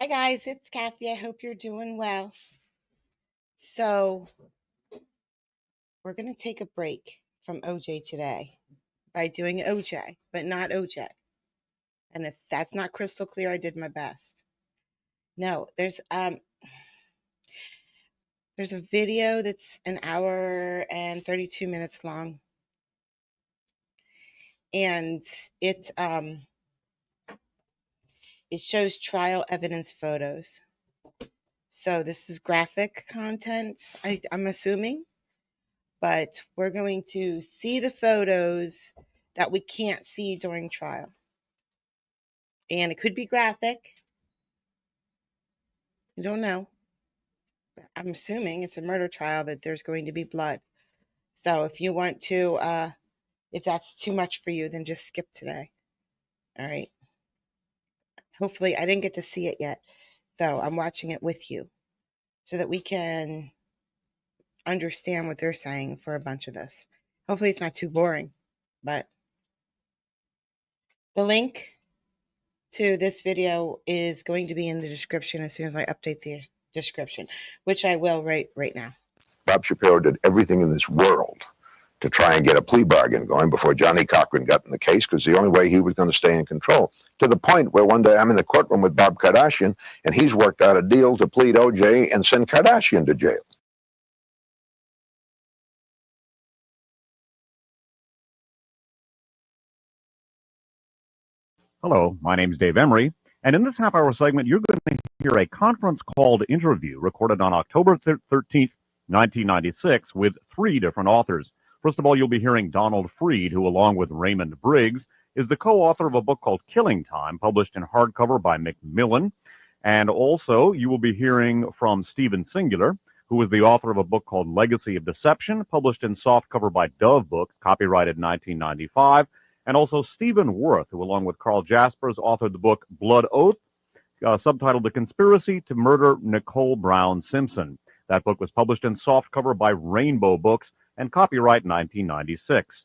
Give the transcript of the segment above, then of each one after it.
Hi guys, it's Kathy. I hope you're doing well. So, we're going to take a break from OJ today by doing OJ, but not OJ. And if that's not crystal clear, I did my best. No, there's a video that's an hour and 32 minutes long. And it shows trial evidence photos. So this is graphic content, I'm assuming. But we're going to see the photos that we can't see during trial. And it could be graphic. I don't know. But I'm assuming it's a murder trial that there's going to be blood. So if you want to, if that's too much for you, then just skip today. All right. Hopefully, I didn't get to see it yet. So I'm watching it with you so that we can understand what they're saying for a bunch of this. Hopefully, it's not too boring. But the link to this video is going to be in the description as soon as I update the description, which I will right now. Bob Shapiro did everything in this world to try and get a plea bargain going before Johnny Cochran got in the case, because the only way he was going to stay in control. To the point where one day I'm in the courtroom with Bob Kardashian, and he's worked out a deal to plead OJ and send Kardashian to jail. Hello, my name is Dave Emery, and in this half-hour segment, you're going to hear a conference-called interview recorded on October 13th, 1996, with three different authors. First of all, you'll be hearing Donald Freed, who, along with Raymond Briggs, is the co-author of a book called Killing Time, published in hardcover by Macmillan. And also, you will be hearing from Stephen Singular, who is the author of a book called Legacy of Deception, published in softcover by Dove Books, copyrighted 1995. And also Stephen Worth, who, along with Carl Jaspers, authored the book Blood Oath, subtitled The Conspiracy to Murder Nicole Brown Simpson. That book was published in softcover by Rainbow Books and copyright 1996.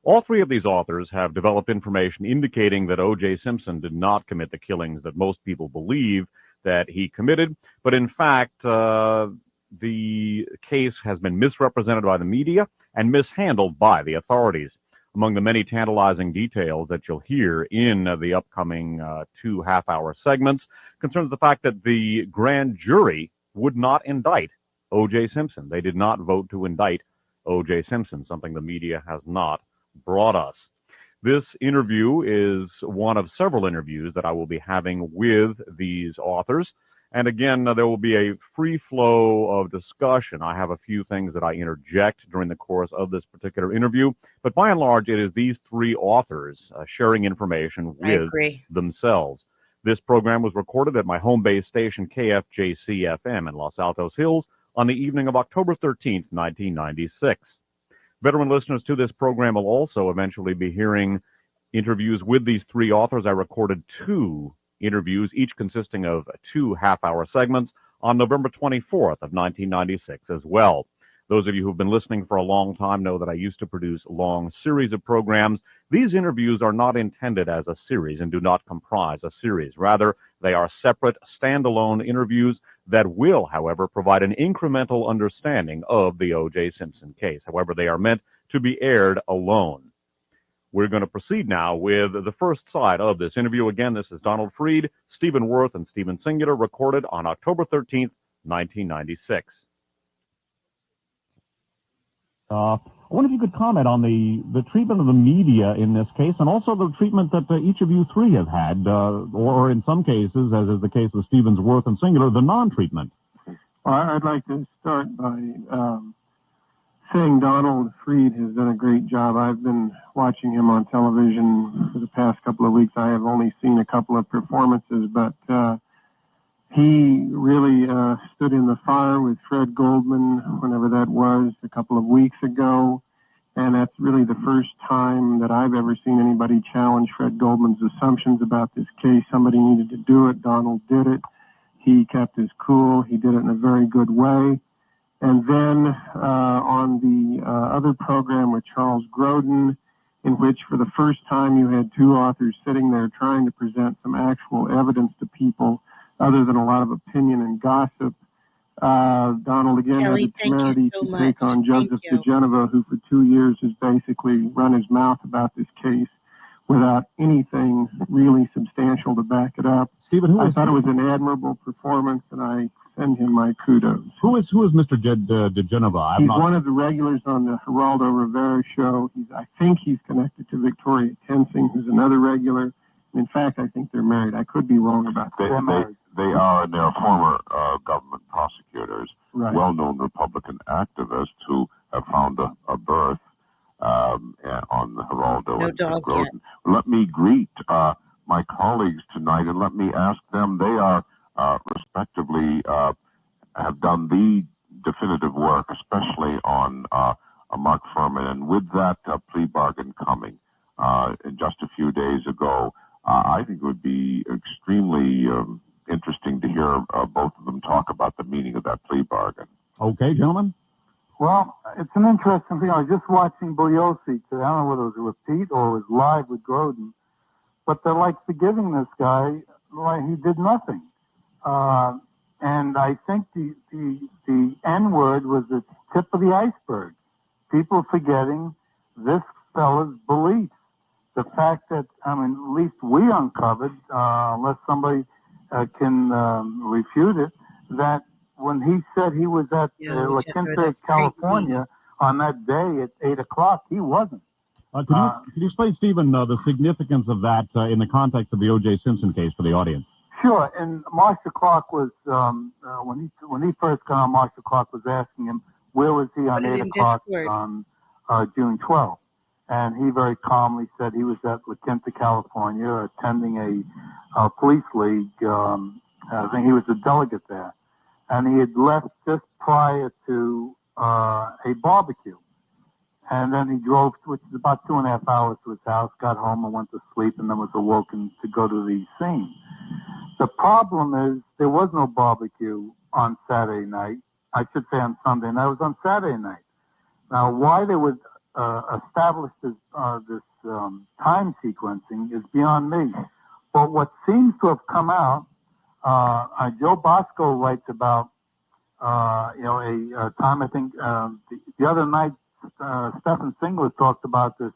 All three of these authors have developed information indicating that O.J. Simpson did not commit the killings that most people believe that he committed, but in fact, the case has been misrepresented by the media and mishandled by the authorities. Among the many tantalizing details that you'll hear in the upcoming two half-hour segments concerns the fact that the grand jury would not indict O.J. Simpson. They did not vote to indict O.J. Simpson, something the media has not brought us. This interview is one of several interviews that I will be having with these authors. And again, there will be a free flow of discussion. I have a few things that I interject during the course of this particular interview, but by and large, it is these three authors sharing information with themselves. This program was recorded at my home base station, KFJC-FM in Los Altos Hills, on the evening of October 13th, 1996. Veteran listeners to this program will also eventually be hearing interviews with these three authors. I recorded two interviews, each consisting of two half-hour segments, on November 24th of 1996 as well. Those of you who've been listening for a long time know that I used to produce long series of programs. These interviews are not intended as a series and do not comprise a series. Rather, they are separate, standalone interviews that will, however, provide an incremental understanding of the O.J. Simpson case. However, they are meant to be aired alone. We're going to proceed now with the first side of this interview. Again, this is Donald Freed, Stephen Worth, and Stephen Singular, recorded on October 13th, 1996. I wonder if you could comment on the treatment of the media in this case, and also the treatment that each of you three have had, or in some cases, as is the case with Stevens, Worth, and Singular, the non-treatment. Well, I'd like to start by saying Donald Freed has done a great job. I've been watching him on television for the past couple of weeks. I have only seen a couple of performances, but he really stood in the fire with Fred Goldman, whenever that was, a couple of weeks ago. And that's really the first time that I've ever seen anybody challenge Fred Goldman's assumptions about this case. Somebody needed to do it. Donald did it. He kept his cool. He did it in a very good way. And then on the other program with Charles Grodin, in which for the first time you had two authors sitting there trying to present some actual evidence to people other than a lot of opinion and gossip. Donald again had Kelly, the thank you temerity so to much. take on Thank Joseph you. DeGenova, who for 2 years has basically run his mouth about this case without anything really substantial to back it up. Stephen, I thought it was an admirable performance, and I send him my kudos. Who is Mr. DeGenova? He's one of the regulars on the Geraldo Rivera show. I think he's connected to Victoria Tensing, who's another regular. And in fact, I think they're married. I could be wrong about that. They are, and they're former government prosecutors, Right. well-known Republican activists who have found a berth on the Geraldo No and dog Groden. yet. Let me greet my colleagues tonight, and let me ask them. They are respectively have done the definitive work, especially on Mark Furman, and with that plea bargain coming in just a few days ago, I think it would be extremely interesting to hear both of them talk about the meaning of that plea bargain. Okay, gentlemen. Well, it's an interesting thing. I was just watching Bugliosi today. I don't know whether it was a repeat or it was live with Groden, but they're like forgiving this guy like he did nothing. And I think the N-word was the tip of the iceberg. People forgetting this fella's beliefs. The fact that, I mean, at least we uncovered, unless somebody can refute it, that when he said he was at La Quinta, California, on that day at 8 o'clock, he wasn't. Can you explain, Stephen, the significance of that in the context of the O.J. Simpson case for the audience? Sure. And Marcia Clark was, when he first got on, Marcia Clark was asking him, where was he on 8 o'clock on June 12th? And he very calmly said he was at La Quinta, California, attending a police league. I think he was a delegate there. And he had left just prior to a barbecue. And then he drove, which is about 2.5 hours, to his house, got home and went to sleep, and then was awoken to go to the scene. The problem is there was no barbecue on Saturday night. I should say on Sunday night. It was on Saturday night. Now, why they would establish this time sequencing is beyond me. But what seems to have come out, Joe Bosco writes about, a time, I think, the other night, Stephen Singler talked about this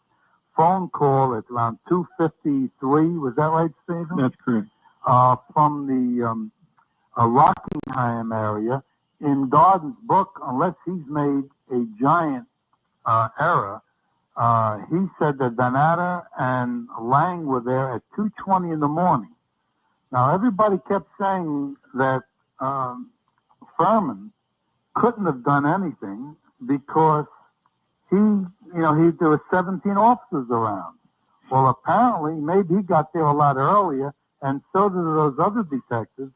phone call at around 2:53. Was that right, Stephen? That's correct. From the Rockingham area. In Darden's book, unless he's made a giant error, he said that Donata and Lang were there at 2:20 in the morning. Now, everybody kept saying that Furman couldn't have done anything because there were 17 officers around. Well, apparently, maybe he got there a lot earlier, and so did those other detectives,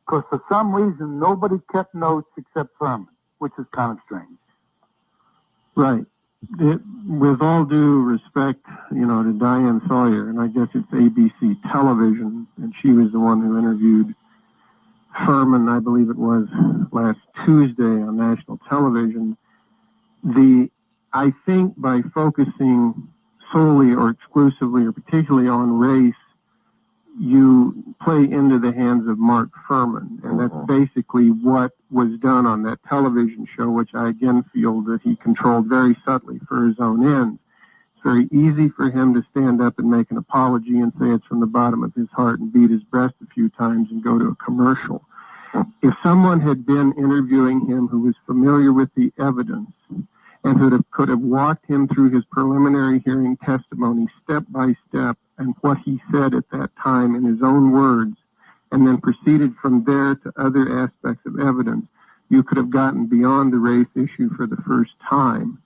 because for some reason, nobody kept notes except Furman, which is kind of strange. Right. With all due respect, to Diane Sawyer, and I guess it's ABC Television, and she was the one who interviewed Furman, I believe it was last Tuesday on national television. I think by focusing solely or exclusively or particularly on race, you play into the hands of Mark Furman, and that's basically what was done on that television show, which I again feel that he controlled very subtly for his own ends. It's very easy for him to stand up and make an apology and say it's from the bottom of his heart and beat his breast a few times and go to a commercial. If someone had been interviewing him who was familiar with the evidence and who could have walked him through his preliminary hearing testimony step by step and what he said at that time in his own words, and then proceeded from there to other aspects of evidence, you could have gotten beyond the race issue for the first time.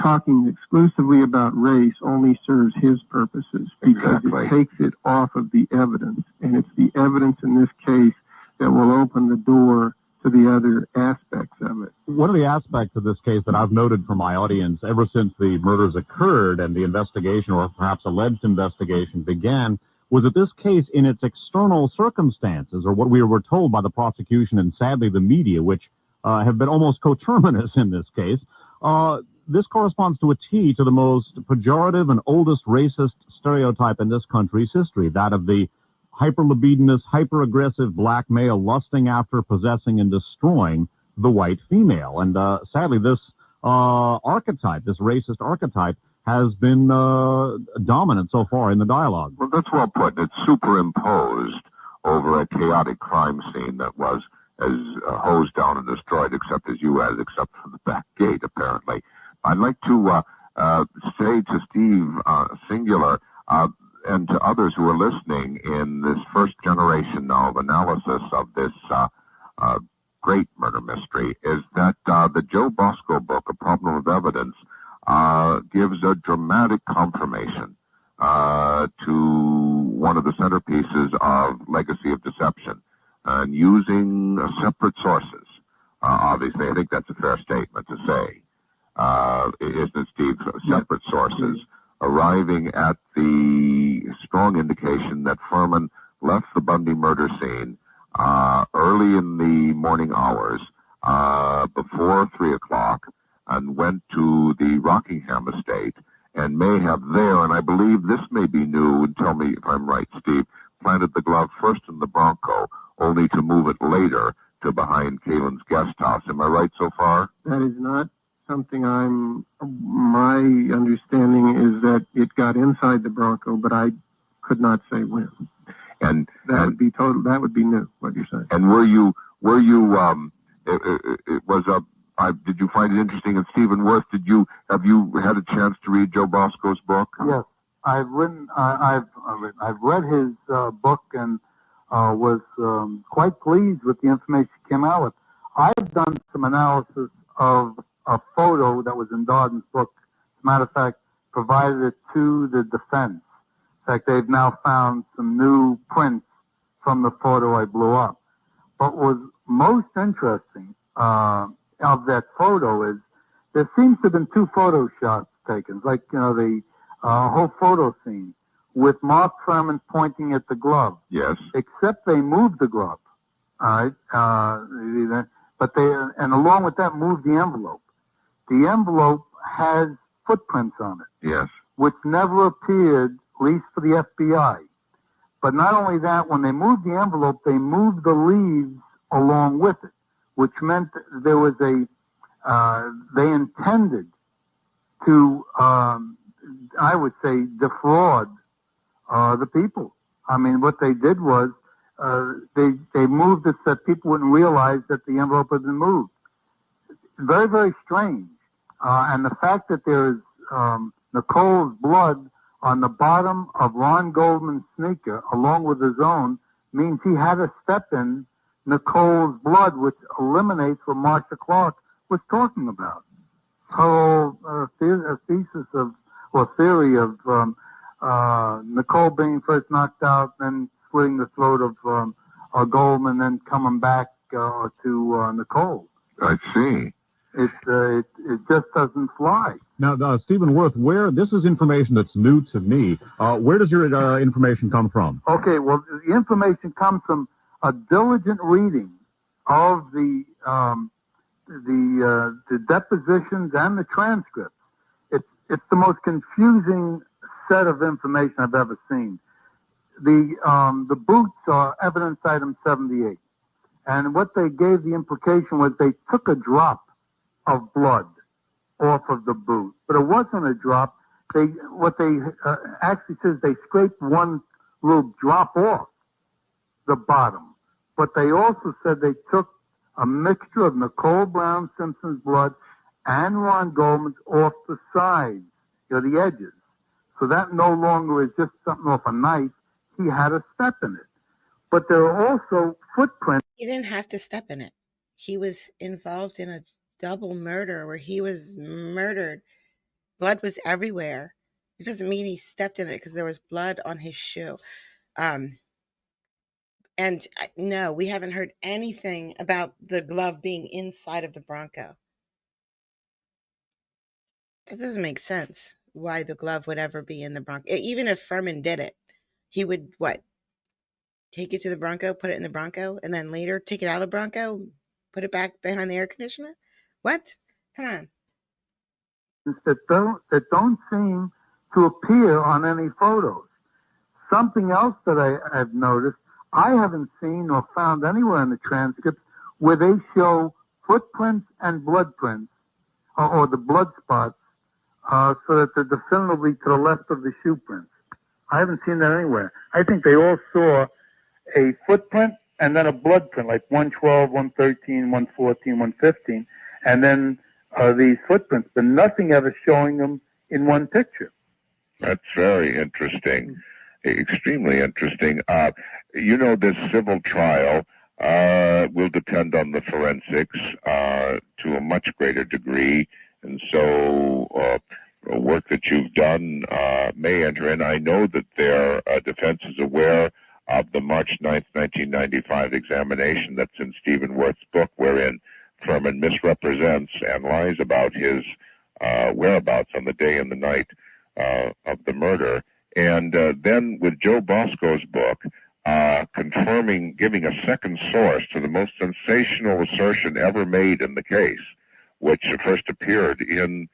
Talking exclusively about race only serves his purposes because it takes it off of the evidence, and it's the evidence in this case that will open the door to the other aspects of it. One of the aspects of this case that I've noted from my audience ever since the murders occurred and the investigation, or perhaps alleged investigation, began was that this case, in its external circumstances, or what we were told by the prosecution and sadly the media, which have been almost coterminous in this case, this corresponds to a T to the most pejorative and oldest racist stereotype in this country's history, that of the hyper-libidinous, hyper-aggressive black male lusting after, possessing, and destroying the white female. And sadly, this archetype, this racist archetype, has been dominant so far in the dialogue. Well, that's well put. It's superimposed over a chaotic crime scene that was as hosed down and destroyed, except for the back gate, apparently. I'd like to say to Steve, singular, and to others who are listening in this first generation now of analysis of this great murder mystery, is that the Joe Bosco book, A Problem of Evidence, gives a dramatic confirmation to one of the centerpieces of Legacy of Deception, and using separate sources. Obviously, I think that's a fair statement to say, isn't it, Steve? Separate sources, arriving at the strong indication that Furman left the Bundy murder scene early in the morning hours, before 3 o'clock, and went to the Rockingham estate, and may have there, and I believe this may be new, and tell me if I'm right, Steve, planted the glove first in the Bronco, only to move it later to behind Kalen's guest house. Am I right so far? That is not something my understanding is that it got inside the Bronco, but I could not say when. And would be total. That would be new, what you're saying. And did you find it interesting? And Stephen Worth, have you had a chance to read Joe Bosco's book? Yes, I've read his book and was quite pleased with the information he came out with. I've done some analysis of a photo that was in Darden's book. As a matter of fact, provided it to the defense. In fact, they've now found some new prints from the photo I blew up. But what was most interesting of that photo is there seems to have been 2 photo shots taken, like, the whole photo scene, with Mark Furman pointing at the glove. Yes. Except they moved the glove. All right. But and along with that, moved the envelope. The envelope has footprints on it. Yes. Which never appeared, at least for the FBI. But not only that, when they moved the envelope, they moved the leaves along with it, which meant there was they intended to, I would say, defraud the people. I mean, what they did was they moved it so that people wouldn't realize that the envelope had been moved. Very, very strange. And the fact that there is Nicole's blood on the bottom of Ron Goldman's sneaker, along with his own, means he had to step in Nicole's blood, which eliminates what Marcia Clark was talking about. Whole thesis of, or theory of Nicole being first knocked out, then slitting the throat of Goldman, then coming back to Nicole. I see. It just doesn't fly. Now, Stephen Worth, this is information that's new to me. Where does your information come from? Okay, well, the information comes from a diligent reading of the depositions and the transcripts. It's the most confusing set of information I've ever seen. The boots are evidence item 78, and what they gave the implication was they took a drop of blood off of the boot, but it wasn't a drop. What they actually says, they scraped one little drop off the bottom, but they also said they took a mixture of Nicole Brown Simpson's blood and Ron Goldman's off the sides, the edges. So that no longer is just something off a knife. He had a step in it. But there are also footprints. He didn't have to step in it. He was involved in a double murder where he was murdered. Blood was everywhere. It doesn't mean he stepped in it because there was blood on his shoe. And no, we haven't heard anything about the glove being inside of the Bronco. That doesn't make sense. Why the glove would ever be in the Bronco. Even if Furman did it, he would, take it to the Bronco, put it in the Bronco, and then later take it out of the Bronco, put it back behind the air conditioner? What? Come on. that don't seem to appear on any photos. Something else that I've noticed, I haven't seen or found anywhere in the transcripts where they show footprints and blood prints, or the blood spots, so that they're definitively to the left of the shoe prints. I haven't seen that anywhere. I think they all saw a footprint and then a blood print, like 112, 113, 114, 115, and then these footprints, but nothing ever showing them in one picture. That's very interesting, extremely interesting. This civil trial will depend on the forensics to a much greater degree, and so work that you've done may enter in. I know that their defense is aware of the March 9th, 1995 examination that's in Stephen Worth's book, wherein Furman misrepresents and lies about his whereabouts on the day and the night of the murder. And then with Joe Bosco's book, confirming, giving a second source to the most sensational assertion ever made in the case, which first appeared in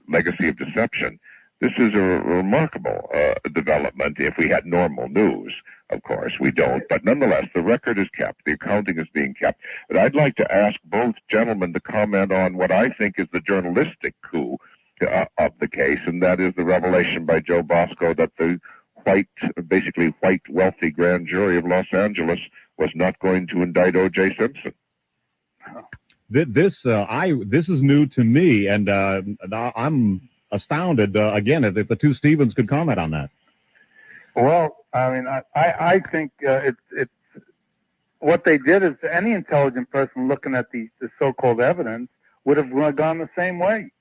Legacy of Deception. This is a remarkable development. If we had normal news, of course, we don't. But nonetheless, the record is kept. The accounting is being kept. But I'd like to ask both gentlemen to comment on what I think is the journalistic coup of the case, and that is the revelation by Joe Bosco that the basically white, wealthy grand jury of Los Angeles was not going to indict O.J. Simpson. This is new to me, and I'm astounded again if the two Stevens could comment on that. Well, I mean, I think it's what they did is any intelligent person looking at the so-called evidence would have gone the same way.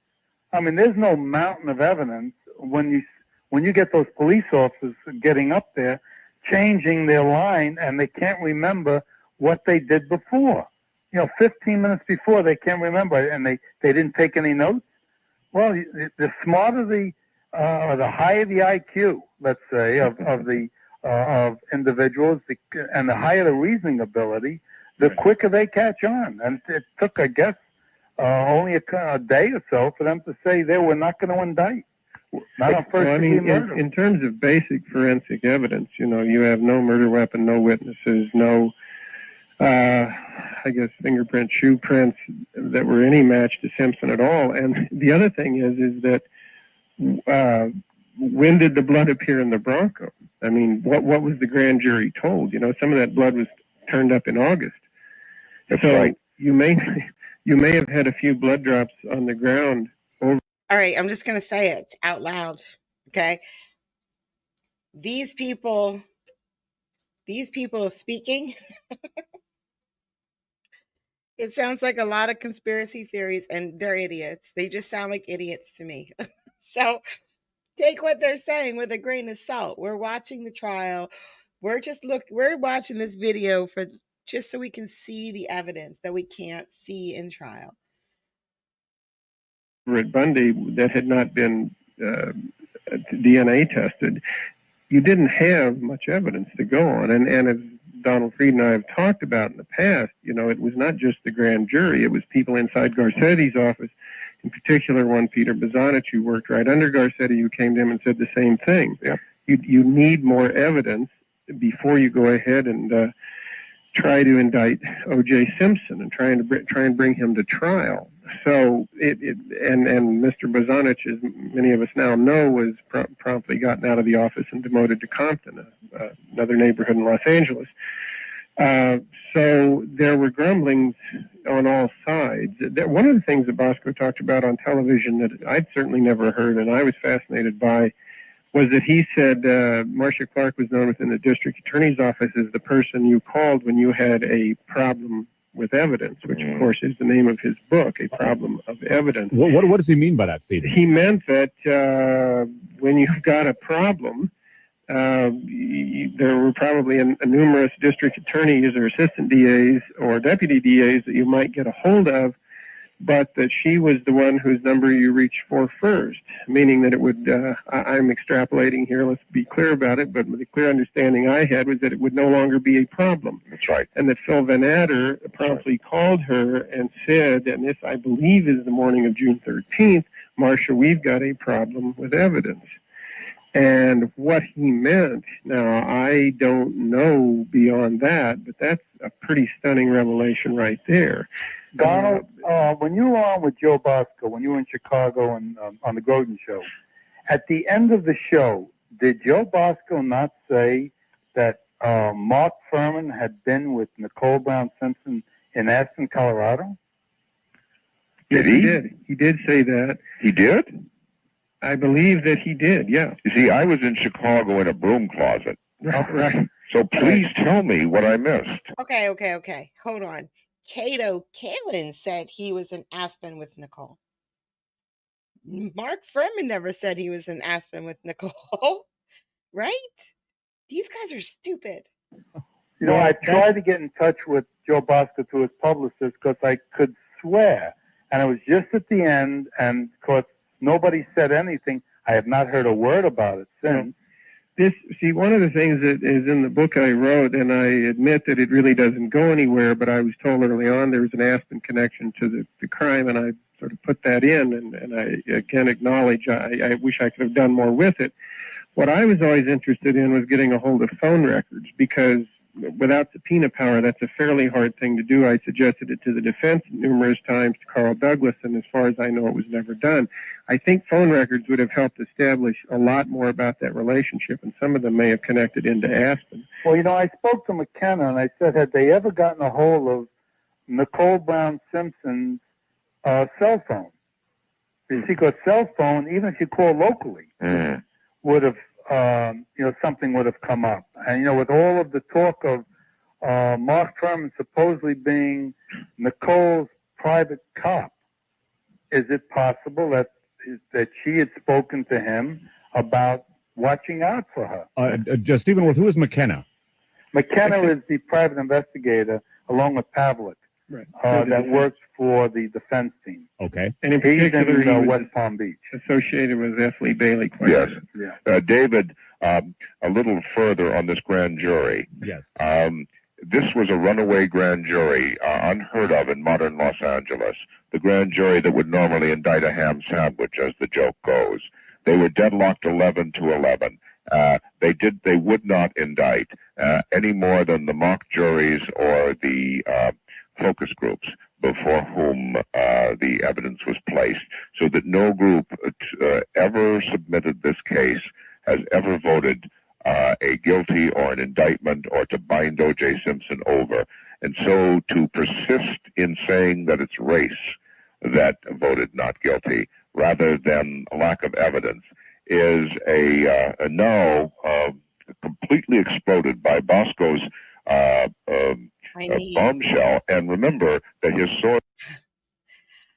I mean, there's no mountain of evidence when you get those police officers getting up there, changing their line, and they can't remember what they did before. 15 minutes before, they can't remember, and they didn't take any notes. Well, the smarter the higher the IQ, let's say, of individuals, and the higher the reasoning ability, the quicker they catch on. And it took, I guess, only a day or so for them to say they were not going to indict. Not on first degree murder. In terms of basic forensic evidence, you have no murder weapon, no witnesses, no, I guess, fingerprints, shoe prints that were any match to Simpson at all. And the other thing is that when did the blood appear in the Bronco? I mean, what was the grand jury told? Some of that blood was turned up in August. That's so right. You may have had a few blood drops on the ground. All right, I'm just going to say it out loud, okay? These people speaking, it sounds like a lot of conspiracy theories, and they're idiots. They just sound like idiots to me. So take what they're saying with a grain of salt. We're watching the trial. We're watching this video just so we can see the evidence that we can't see in trial. At Bundy that had not been DNA tested, you didn't have much evidence to go on. And as Donald Fried and I have talked about in the past, it was not just the grand jury. It was people inside Garcetti's office, in particular one Peter Bozanich, who worked right under Garcetti, who came to him and said the same thing. Yeah. You need more evidence before you go ahead and try to indict O.J. Simpson and try and bring him to trial. So and Mr. Bozanich, as many of us now know, was promptly gotten out of the office and demoted to Compton, another neighborhood in Los Angeles. So there were grumblings on all sides. One of the things that Bosco talked about on television that I'd certainly never heard and I was fascinated by was that he said Marcia Clark was known within the district attorney's office as the person you called when you had a problem with evidence, which of course is the name of his book, A Problem of Evidence. What does he mean by that, Stephen? He meant that when you've got a problem, there were probably numerous district attorneys or assistant DAs or deputy DAs that you might get a hold of but that she was the one whose number you reached for first, meaning that it would, I'm extrapolating here, let's be clear about it, but the clear understanding I had was that it would no longer be a problem. That's right. And that Phil Van Adder promptly called her and said, and this I believe is the morning of June 13th, Marcia, we've got a problem with evidence. And what he meant, now I don't know beyond that, but that's a pretty stunning revelation right there. Donald, when you were on with Joe Bosco, when you were in Chicago and on the Groden show, at the end of the show, did Joe Bosco not say that Mark Furman had been with Nicole Brown Simpson in Aspen, Colorado? Yes, he did. He did say that. He did? I believe that he did, yeah. You see, I was in Chicago in a broom closet. Right. So please tell me what I missed. Okay. Hold on. Cato Kalin said he was in Aspen with Nicole. Mark Furman never said he was in Aspen with Nicole. Right? These guys are stupid. You know, I tried to get in touch with Joe Bosco through his publicist because I could swear, and it was just at the end, and of course, nobody said anything. I have not heard a word about it since. One of the things that is in the book I wrote, and I admit that it really doesn't go anywhere, but I was told early on there was an Aspen connection to the crime, and I sort of put that in, and I again acknowledge I wish I could have done more with it. What I was always interested in was getting a hold of phone records, because without subpoena power, that's a fairly hard thing to do. I suggested it to the defense numerous times, to Carl Douglas, and as far as I know, it was never done. I think phone records would have helped establish a lot more about that relationship, and some of them may have connected into Aspen. Well, you know, I spoke to McKenna, and I said, had they ever gotten a hold of Nicole Brown Simpson's cell phone? Because cell phone, even if you call locally, would have, something would have come up. And, with all of the talk of Mark Furman supposedly being Nicole's private cop, is it possible that she had spoken to him about watching out for her? Just Stephen Worth, who is McKenna? McKenna is the private investigator, along with Pavlik, right. that works for the defense team. Okay. And in particular, he's in West Palm Beach. Associated with F. Lee Bailey. Yes. Yeah. David, a little further on this grand jury. Yes. This was a runaway grand jury, unheard of in modern Los Angeles. The grand jury that would normally indict a ham sandwich, as the joke goes. They were deadlocked 11-11. They would not indict any more than the mock juries or the focus groups before whom the evidence was placed, so that no group ever submitted this case has ever voted a guilty or an indictment or to bind O.J. Simpson over. And so to persist in saying that it's race that voted not guilty rather than a lack of evidence is a no completely exploded by Bosco's bombshell. And remember that his source...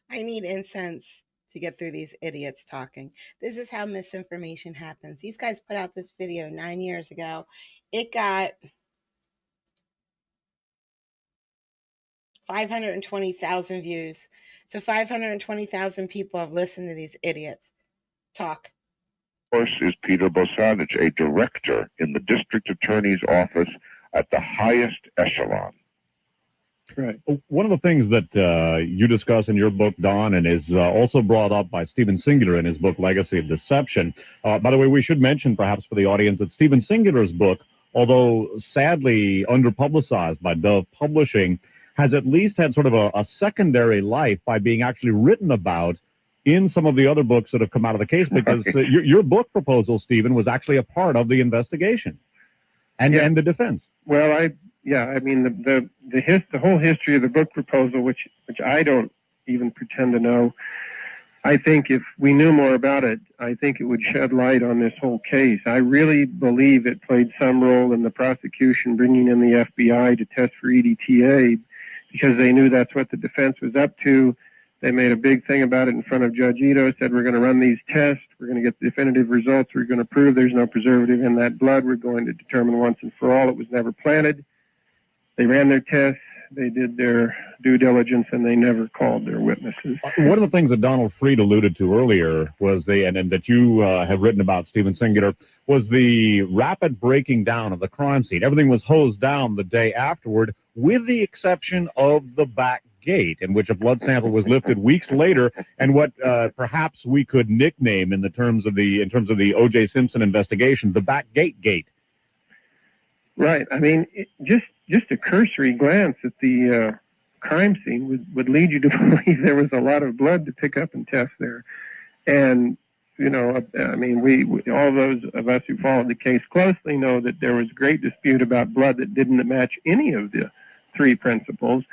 I need incense to get through these idiots talking. This is how misinformation happens. These guys put out this video 9 years ago. It got 520,000 views. So 520,000 people have listened to these idiots talk. Source is Peter Bosanic, a director in the district attorney's office at the highest echelon. Right. One of the things that you discuss in your book, Don, and is also brought up by Stephen Singular in his book, Legacy of Deception. By the way, we should mention, perhaps for the audience, that Stephen Singular's book, although sadly underpublicized by Dove Publishing, has at least had sort of a secondary life by being actually written about in some of the other books that have come out of the case, because your book proposal, Stephen, was actually a part of the investigation and the defense. Well, I mean, the whole history of the book proposal, which I don't even pretend to know. I think if we knew more about it, I think it would shed light on this whole case. I really believe it played some role in the prosecution bringing in the FBI to test for EDTA, because they knew that's what the defense was up to. They made a big thing about it in front of Judge Ito, said, we're going to run these tests, we're going to get definitive results, we're going to prove there's no preservative in that blood, we're going to determine once and for all it was never planted. They ran their tests, they did their due diligence and they never called their witnesses. One of the things that Donald Freed alluded to earlier was and that you have written about, Stephen Singular, was the rapid breaking down of the crime scene. Everything was hosed down the day afterward, with the exception of the back gate, in which a blood sample was lifted weeks later, and what perhaps we could nickname in terms of the O.J. Simpson investigation, the back gate. Right. I mean, just a cursory glance at the crime scene would lead you to believe there was a lot of blood to pick up and test there. And, you know, I mean, we all those of us who followed the case closely know that there was great dispute about blood that didn't match any of the three principles.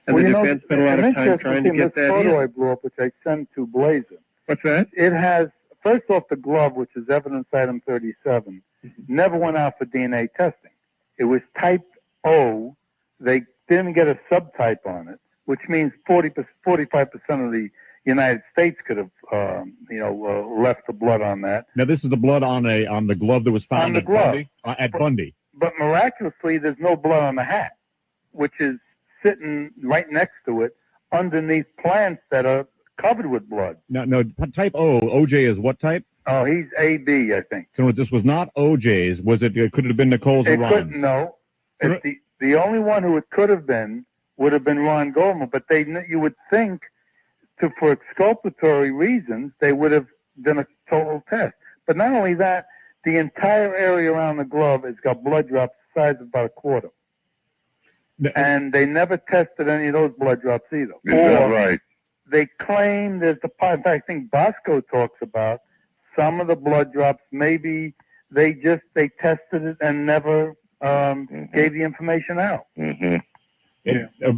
And the defense spent a lot of time trying to get that photo in. I blew up, which I sent to Blazer. What's that? It has, first off, the glove, which is evidence item 37, never went out for DNA testing. It was type O. They didn't get a subtype on it, which means 45% of the United States could have, left the blood on that. Now, this is the blood on the glove that was found at Bundy? At Bundy. But miraculously, there's no blood on the hat, which is sitting right next to it underneath plants that are covered with blood. No, type O. OJ is what type? Oh, he's AB, I think. So this was not OJ's. Was it? Could it have been Nicole's or Ron's? Couldn't. No. So the only one who it could have been would have been Ron Goldman. But you would think, for exculpatory reasons, they would have done a total test. But not only that, the entire area around the glove has got blood drops the size of about a quarter. And they never tested any of those blood drops either. Is that right? They claim there's the part, in fact, I think Bosco talks about some of the blood drops, maybe they tested it and never gave the information out.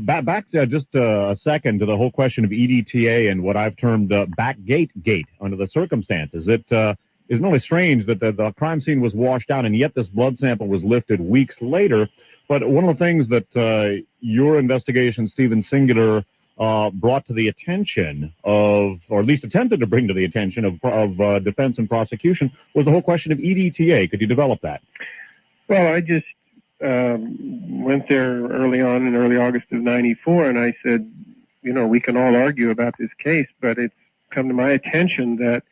Back just a second to the whole question of EDTA and what I've termed backgate under the circumstances. It isn't only strange that the crime scene was washed out and yet this blood sample was lifted weeks later, but one of the things that your investigation, Stephen Singular, brought to the attention of, or at least attempted to bring to the attention of defense and prosecution, was the whole question of EDTA. Could you develop that? Well, I just went there early on in early August of '94, and I said, we can all argue about this case, but it's come to my attention that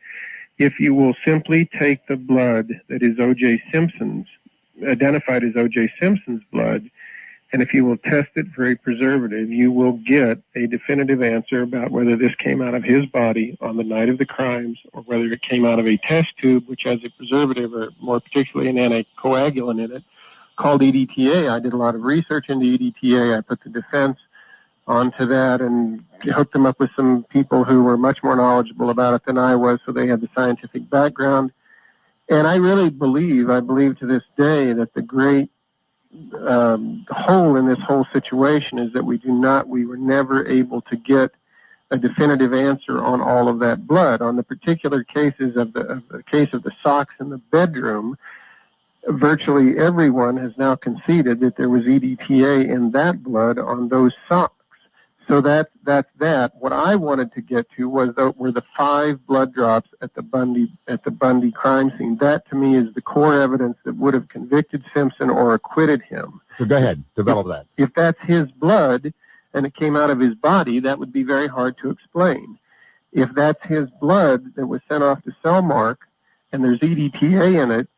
if you will simply take the blood that is O.J. Simpson's, identified as O.J. Simpson's blood, and if you will test it for a preservative, you will get a definitive answer about whether this came out of his body on the night of the crimes or whether it came out of a test tube, which has a preservative or more particularly an anticoagulant in it, called EDTA. I did a lot of research into EDTA. I put the defense onto that and hooked them up with some people who were much more knowledgeable about it than I was, so they had the scientific background. And I really believe to this day that the great hole in this whole situation is that we were never able to get a definitive answer on all of that blood. On the particular cases of the case of the socks in the bedroom, virtually everyone has now conceded that there was EDTA in that blood on those socks. So that's that. What I wanted to get to were the 5 blood drops at the Bundy crime scene. That to me is the core evidence that would have convicted Simpson or acquitted him. So go ahead, develop that. If that's his blood and it came out of his body, that would be very hard to explain. If that's his blood that was sent off to Cellmark and there's EDTA in it,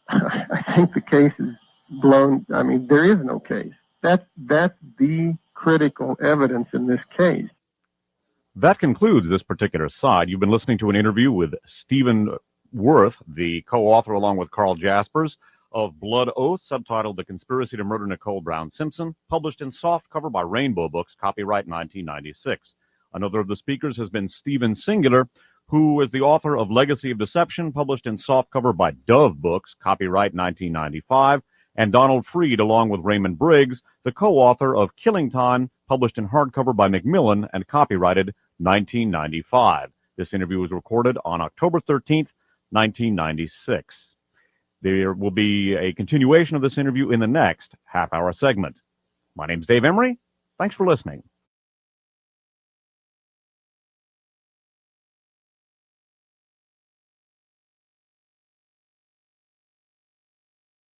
I think the case is blown. I mean, there is no case. That's the critical evidence in this case. That concludes this particular side. You've been listening to an interview with Stephen Worth, the co-author along with Carl Jaspers of Blood Oath, subtitled The Conspiracy to Murder Nicole Brown Simpson, published in softcover by Rainbow Books, copyright 1996. Another of the speakers has been Stephen Singular, who is the author of Legacy of Deception, published in softcover by Dove Books, copyright 1995, and Donald Freed, along with Raymond Briggs, the co-author of Killing Time, published in hardcover by Macmillan and copyrighted 1995. This interview was recorded on October 13th, 1996. There will be a continuation of this interview in the next half-hour segment. My name's Dave Emery. Thanks for listening.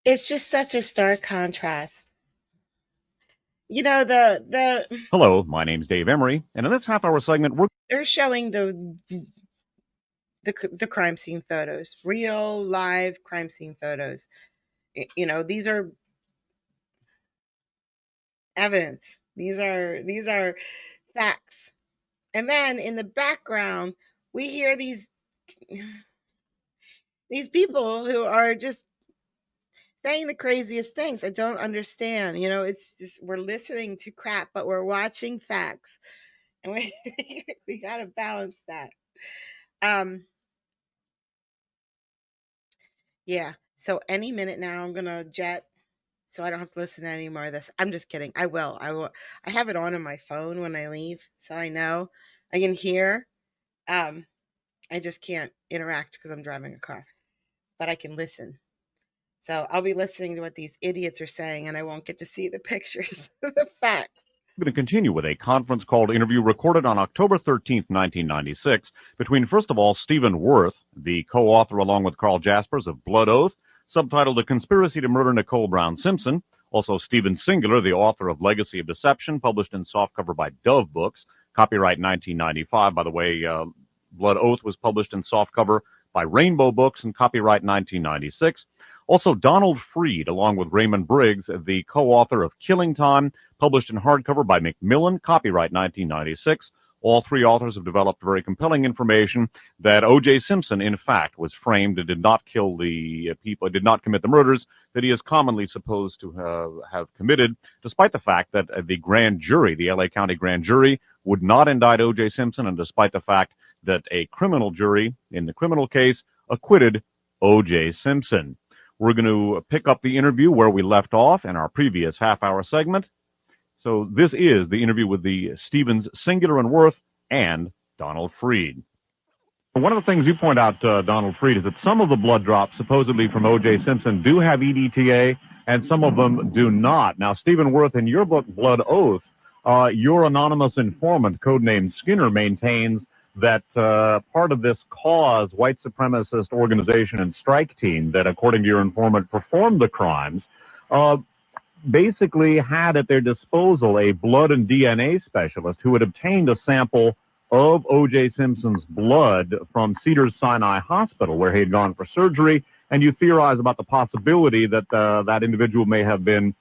It's just such a stark contrast. You know, the Hello, my name's Dave Emery, and in this half-hour segment, they're showing the crime scene photos, real live crime scene photos. You know, these are evidence. These are facts. And then in the background, we hear these people who are just saying the craziest things. I don't understand. You know, it's just we're listening to crap, but we're watching facts, and we got to balance that. Yeah. So any minute now, I'm gonna jet, so I don't have to listen to any more of this. I'm just kidding. I will. I will. I have it on my phone when I leave, so I know I can hear. Um, I just can't interact because I'm driving a car, but I can listen. So I'll be listening to what these idiots are saying, and I won't get to see the pictures, the facts. We're going to continue with a conference call interview recorded on October 13th, 1996, between, first of all, Stephen Worth, the co-author along with Carl Jaspers of Blood Oath, subtitled A Conspiracy to Murder Nicole Brown Simpson. Also, Stephen Singular, the author of Legacy of Deception, published in softcover by Dove Books, copyright 1995. By the way, Blood Oath was published in softcover by Rainbow Books and copyright 1996. Also, Donald Freed, along with Raymond Briggs, the co-author of Killing Time, published in hardcover by Macmillan, copyright 1996. All three authors have developed very compelling information that O.J. Simpson, in fact, was framed and did not kill the people, did not commit the murders that he is commonly supposed to have committed, despite the fact that the grand jury, the L.A. County grand jury, would not indict O.J. Simpson, and despite the fact that a criminal jury, in the criminal case, acquitted O.J. Simpson. We're going to pick up the interview where we left off in our previous half-hour segment. So this is the interview with the Stevens, Singular and Worth, and Donald Freed. One of the things you point out, Donald Freed, is that some of the blood drops, supposedly from O.J. Simpson, do have EDTA, and some of them do not. Now, Stephen Worth, in your book, Blood Oath, your anonymous informant, codenamed Skinner, maintains that part of this cause, white supremacist organization and strike team that, according to your informant, performed the crimes, basically had at their disposal a blood and DNA specialist who had obtained a sample of O.J. Simpson's blood from Cedars-Sinai Hospital, where he had gone for surgery, and you theorize about the possibility that that individual may have been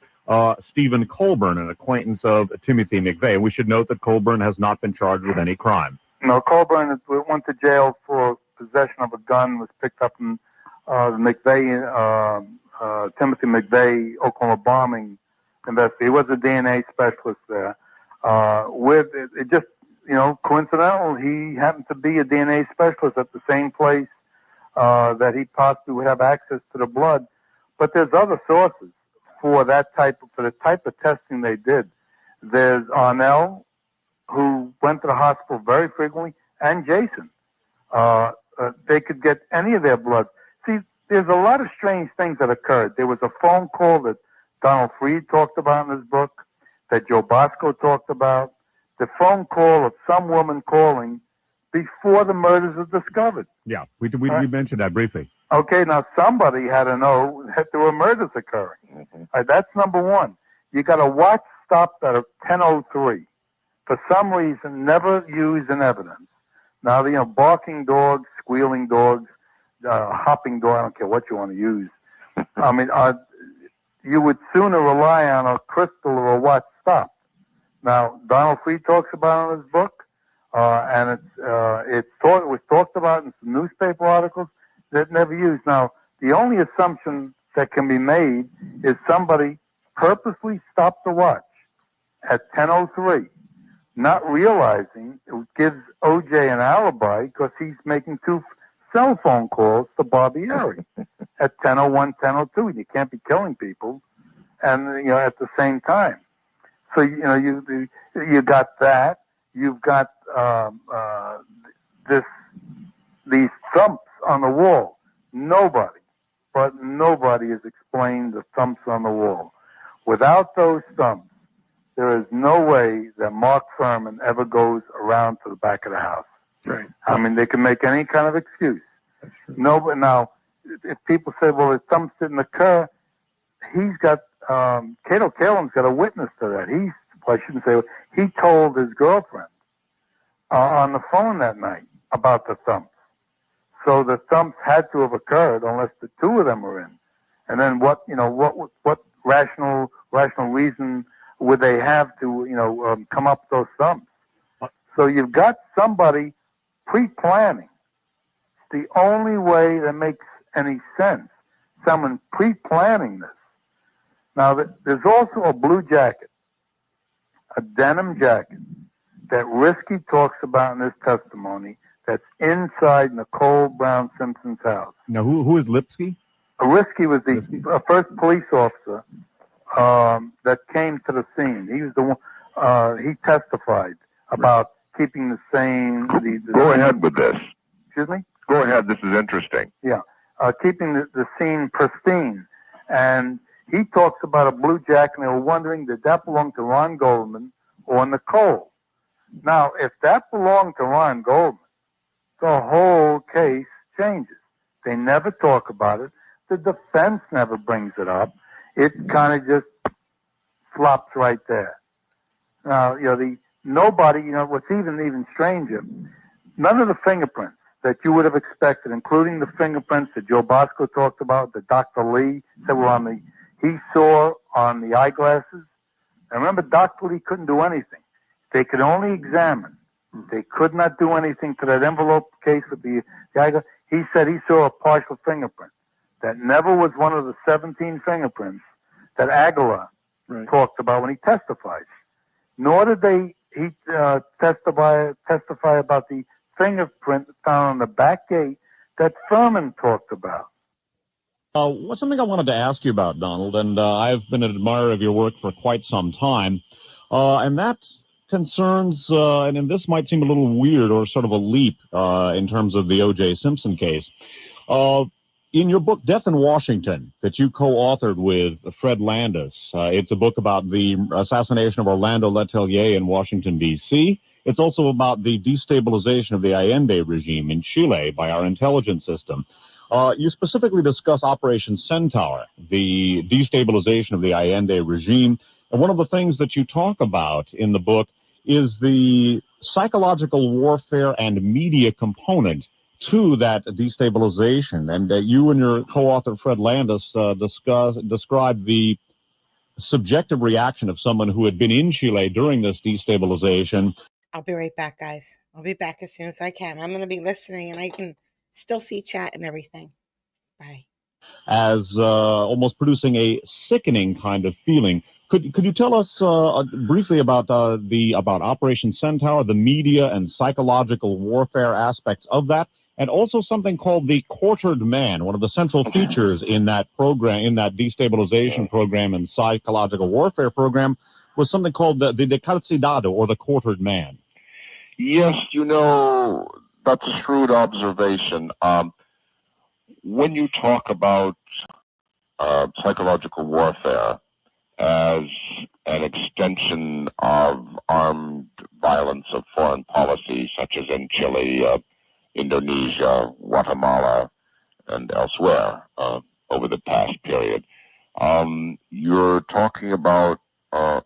Stephen Colburn, an acquaintance of Timothy McVeigh. We should note that Colburn has not been charged with any crime. No, Colburn went to jail for possession of a gun, was picked up in the McVeigh, Timothy McVeigh, Oklahoma bombing investigation. He was a DNA specialist there. It just, coincidental, he happened to be a DNA specialist at the same place that he possibly would have access to the blood. But there's other sources for the type of testing they did. There's Arnell, who went to the hospital very frequently, and Jason. They could get any of their blood. See, there's a lot of strange things that occurred. There was a phone call that Donald Freed talked about in his book, that Joe Bosco talked about, the phone call of some woman calling before the murders were discovered. Yeah, we mentioned that briefly. Okay, now somebody had to know that there were murders occurring. Mm-hmm. That's number one. You got a watch stopped at 10:03. For some reason, never used in evidence. Now, barking dogs, squealing dogs, hopping dog, I don't care what you want to use. I mean, you would sooner rely on a crystal or a watch stop. Now, Donald Freed talks about it in his book, and it was talked about in some newspaper articles that never used. Now, the only assumption that can be made is somebody purposely stopped the watch at 10:03. Not realizing it gives O.J. an alibi because he's making 2 cell phone calls to Barbieri at 10:01, 10:02. You can't be killing people, and at the same time. So you got that. You've got these thumps on the wall. Nobody has explained the thumps on the wall. Without those thumps, there is no way that Mark Furman ever goes around to the back of the house. Right. I mean, they can make any kind of excuse. No, but now, if people say, well, the thumps didn't occur, he's got, Cato Kalen's got a witness to that. He's well, I shouldn't say, he told his girlfriend on the phone that night about the thumps. So the thumps had to have occurred unless the two of them were in. And then what rational reason would they have to, come up with those thumps? So you've got somebody pre-planning. It's the only way that makes any sense. Someone pre-planning this. Now, there's also a blue jacket, a denim jacket, that Risky talks about in his testimony that's inside Nicole Brown Simpson's house. Now, who is Lipsky? Risky was the first police officer that came to the scene. He was the one, he testified about keeping the same... Go ahead with this. Excuse me? Go ahead, this is interesting. Yeah, keeping the scene pristine. And he talks about a blue jacket, and they were wondering, did that belong to Ron Goldman or Nicole? Now, if that belonged to Ron Goldman, the whole case changes. They never talk about it. The defense never brings it up. It kind of just flops right there. Now, nobody, what's even stranger, none of the fingerprints that you would have expected, including the fingerprints that Joe Bosco talked about, that Dr. Lee said were he saw on the eyeglasses. And remember, Dr. Lee couldn't do anything. They could only examine. They could not do anything to that envelope case with the eyeglasses. He said he saw a partial fingerprint. That never was one of the 17 fingerprints that Aguilar talked about when he testified. Nor did he testify about the fingerprint found on the back gate that Furman talked about. Something I wanted to ask you about, Donald, and I've been an admirer of your work for quite some time, and that concerns, and this might seem a little weird or sort of a leap in terms of the O.J. Simpson case. In your book, Death in Washington, that you co-authored with Fred Landis, it's a book about the assassination of Orlando Letelier in Washington, D.C. It's also about the destabilization of the Allende regime in Chile by our intelligence system. You specifically discuss Operation Centaur, the destabilization of the Allende regime. And one of the things that you talk about in the book is the psychological warfare and media component to that destabilization. And you and your co-author, Fred Landis, describe the subjective reaction of someone who had been in Chile during this destabilization. I'll be right back, guys. I'll be back as soon as I can. I'm going to be listening, and I can still see chat and everything. Bye. As almost producing a sickening kind of feeling. Could you tell us briefly about about Operation Centaur, the media and psychological warfare aspects of that, and also something called the quartered man? One of the central features in that program, in that destabilization program and psychological warfare program, was something called the decarcidado, or the quartered man. Yes, that's a shrewd observation. When you talk about psychological warfare as an extension of armed violence of foreign policy, such as in Chile, Indonesia, Guatemala, and elsewhere over the past period, you're talking about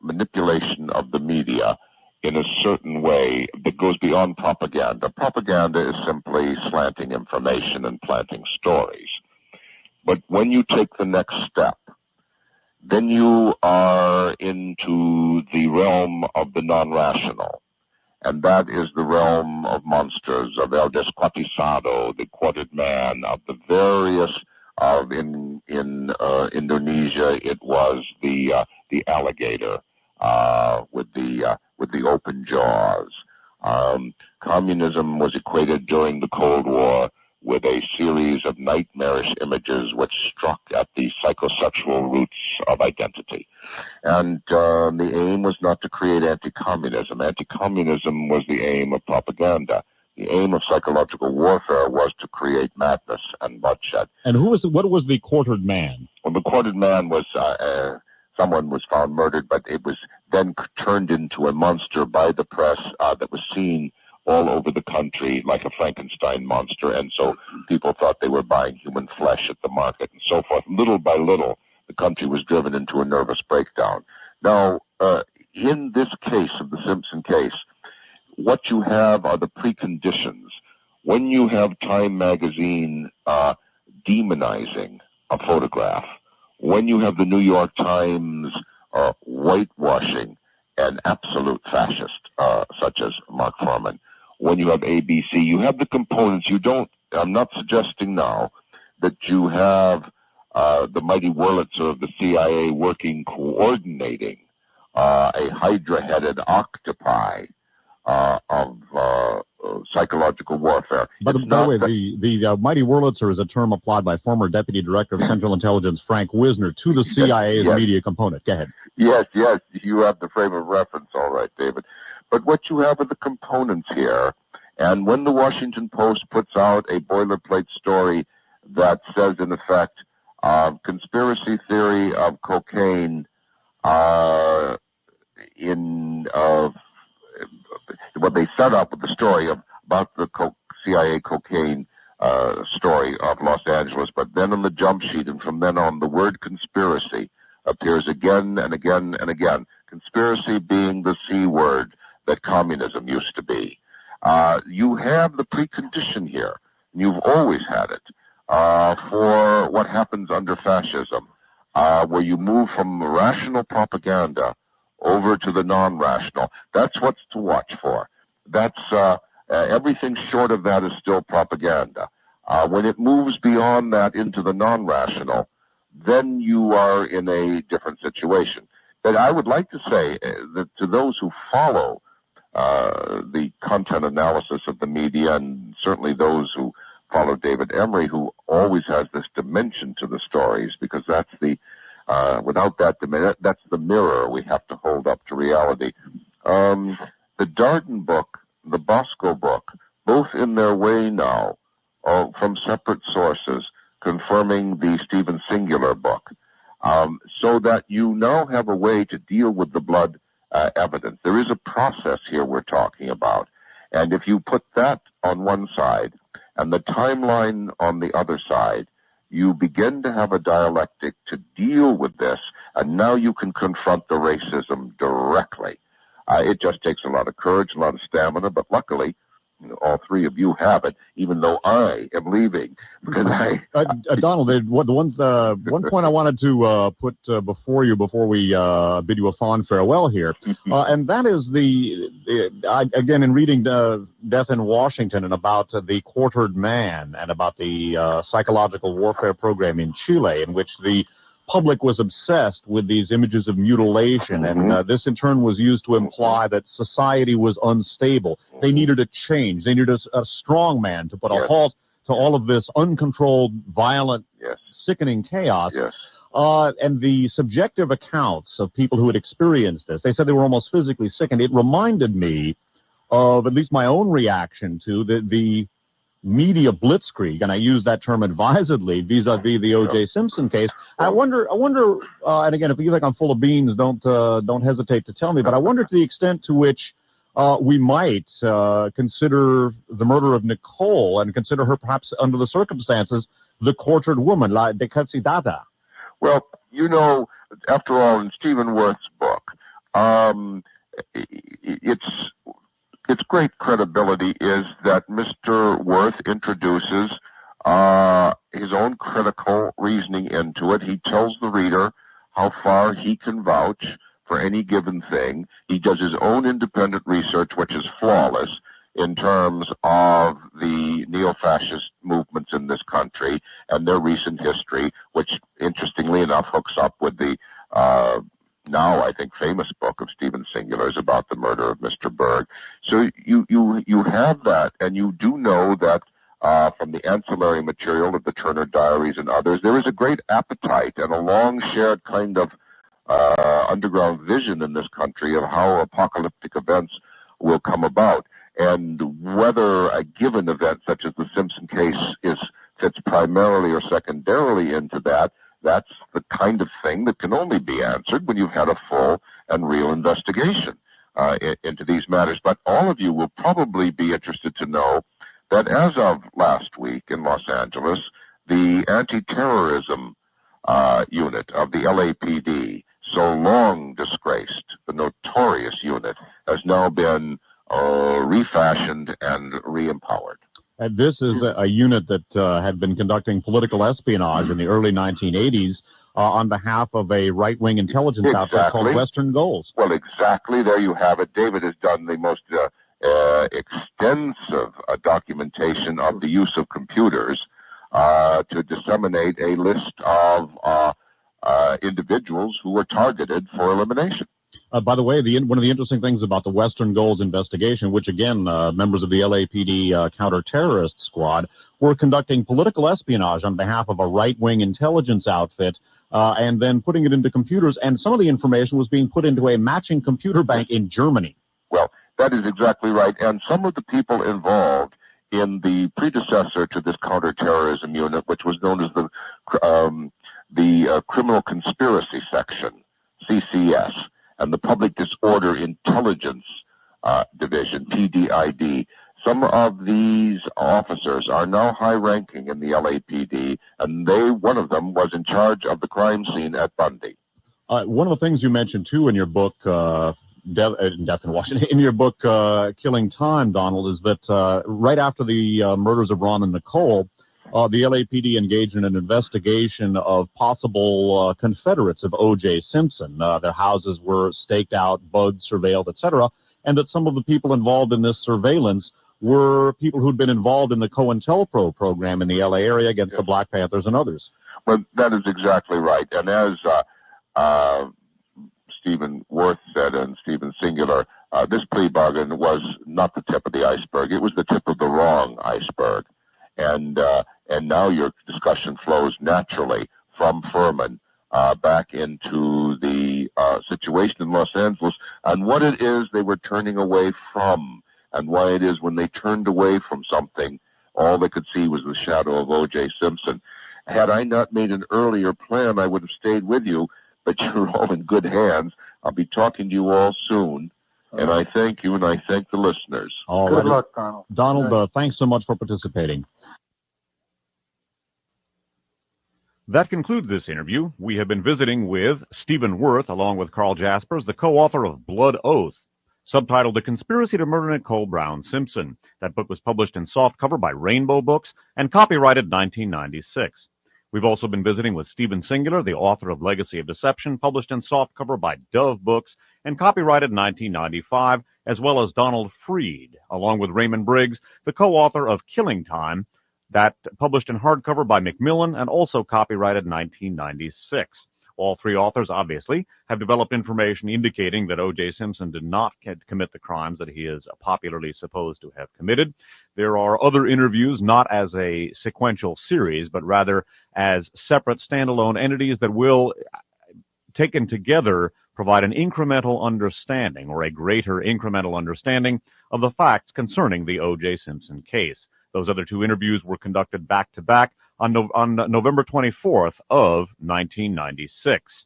manipulation of the media in a certain way that goes beyond propaganda. Propaganda is simply slanting information and planting stories. But when you take the next step, then you are into the realm of the non-rational. And that is the realm of monsters, of El Descuartizado, the quartered man, of the various, in Indonesia, it was the alligator with the open jaws. Communism was equated during the Cold War with a series of nightmarish images which struck at the psychosexual roots of identity. And the aim was not to create anti-communism. Anti-communism was the aim of propaganda. The aim of psychological warfare was to create madness and bloodshed. And what was the quartered man? Well, the quartered man was someone was found murdered, but it was then turned into a monster by the press that was seen all over the country like a Frankenstein monster, and so people thought they were buying human flesh at the market and so forth. Little by little, the country was driven into a nervous breakdown. Now, in this case of the Simpson case, what you have are the preconditions. When you have Time magazine demonizing a photograph, when you have the New York Times whitewashing an absolute fascist such as Mark Fuhrman, when you have ABC, you have the components. You don't, I'm not suggesting now that you have the mighty Wurlitzer of the CIA coordinating a hydra-headed octopi of psychological warfare. By the way, the mighty Wurlitzer is a term applied by former Deputy Director of Central Intelligence Frank Wisner to the CIA's media component. Go ahead. Yes, you have the frame of reference, all right, David. But what you have are the components here, and when the Washington Post puts out a boilerplate story that says, in effect, conspiracy theory of cocaine what they set up with the story about the CIA cocaine story of Los Angeles, but then on the jump sheet and from then on, the word conspiracy appears again and again and again. Conspiracy being the C word that communism used to be. You have the precondition here, and you've always had it, for what happens under fascism, where you move from rational propaganda over to the non-rational. That's what's to watch for. That's everything short of that is still propaganda. When it moves beyond that into the non-rational, then you are in a different situation. But I would like to say that to those who follow the content analysis of the media, and certainly those who follow David Emery, who always has this dimension to the stories, because that's the without that dimension, that's the mirror we have to hold up to reality. The Darden book, the Bosco book, both in their way now, from separate sources, confirming the Stephen Singular book, so that you now have a way to deal with the blood evidence. There is a process here we're talking about. And if you put that on one side and the timeline on the other side, you begin to have a dialectic to deal with this, and now you can confront the racism directly. It just takes a lot of courage, a lot of stamina, but luckily, all three of you have it, even though I am leaving. Because Donald, one point I wanted to put before we bid you a fond farewell here, and that is again, in reading Death in Washington and about the quartered man and about the psychological warfare program in Chile, in which the public was obsessed with these images of mutilation, and this in turn was used to imply that society was unstable. They needed a change. They needed a strong man to put a halt to all of this uncontrolled, violent, sickening chaos. And the subjective accounts of people who had experienced this, they said they were almost physically sickened. It reminded me of at least my own reaction to the media blitzkrieg, and I use that term advisedly, vis-a-vis the O.J. Simpson case. I wonder, and again, if you think I'm full of beans, don't hesitate to tell me, but I wonder to the extent to which we might consider the murder of Nicole and consider her perhaps under the circumstances the quartered woman, la decapcitada. Well, after all, in Stephen Worth's book, its great credibility is that Mr. Worth introduces his own critical reasoning into it. He tells the reader how far he can vouch for any given thing. He does his own independent research, which is flawless in terms of the neo-fascist movements in this country and their recent history, which, interestingly enough, hooks up with the now, I think, famous book of Stephen Singular's about the murder of Mr. Berg. So you have that, and you do know that from the ancillary material of the Turner Diaries and others, there is a great appetite and a long-shared kind of underground vision in this country of how apocalyptic events will come about. And whether a given event, such as the Simpson case, fits primarily or secondarily into that, that's the kind of thing that can only be answered when you've had a full and real investigation into these matters. But all of you will probably be interested to know that as of last week in Los Angeles, the anti-terrorism unit of the LAPD, so long disgraced, the notorious unit has now been refashioned and re-empowered. And this is a unit that had been conducting political espionage in the early 1980s on behalf of a right-wing intelligence outfit called Western Goals. Well, exactly. There you have it. David has done the most extensive documentation of the use of computers to disseminate a list of individuals who were targeted for elimination. By the way, one of the interesting things about the Western Goals investigation, which again, members of the LAPD counter-terrorist squad were conducting political espionage on behalf of a right-wing intelligence outfit and then putting it into computers, and some of the information was being put into a matching computer bank in Germany. Well, that is exactly right, and some of the people involved in the predecessor to this counterterrorism unit, which was known as the Criminal Conspiracy Section, CCS, and the Public Disorder Intelligence Division, PDID. Some of these officers are now high-ranking in the LAPD, and one of them was in charge of the crime scene at Bundy. One of the things you mentioned, too, in your book, Death in Washington, in your book, Killing Time, Donald, is that right after the murders of Ron and Nicole, the LAPD engaged in an investigation of possible Confederates of O.J. Simpson. Their houses were staked out, bugged, surveilled, etc., and that some of the people involved in this surveillance were people who'd been involved in the COINTELPRO program in the L.A. area against the Black Panthers and others. Well, that is exactly right. And as Stephen Worth said, and Stephen Singular, this plea bargain was not the tip of the iceberg. It was the tip of the wrong iceberg. And now your discussion flows naturally from Furman back into the situation in Los Angeles and what it is they were turning away from, and why it is when they turned away from something, all they could see was the shadow of O.J. Simpson. Had I not made an earlier plan, I would have stayed with you, but you're all in good hands. I'll be talking to you all soon. And I thank you, and I thank the listeners. Good luck, Donald. Donald, thanks so much for participating. That concludes this interview. We have been visiting with Stephen Worth, along with Carl Jaspers, the co-author of Blood Oath, subtitled The Conspiracy to Murder Nicole Brown Simpson. That book was published in softcover by Rainbow Books and copyrighted 1996. We've also been visiting with Stephen Singular, the author of Legacy of Deception, published in softcover by Dove Books and copyrighted 1995, as well as Donald Freed, along with Raymond Briggs, the co-author of Killing Time, that published in hardcover by Macmillan and also copyrighted 1996. All three authors, obviously, have developed information indicating that O.J. Simpson did not commit the crimes that he is popularly supposed to have committed. There are other interviews, not as a sequential series, but rather as separate standalone entities that will, taken together, provide an incremental understanding or a greater incremental understanding of the facts concerning the O.J. Simpson case. Those other two interviews were conducted back-to-back on November 24th of 1996.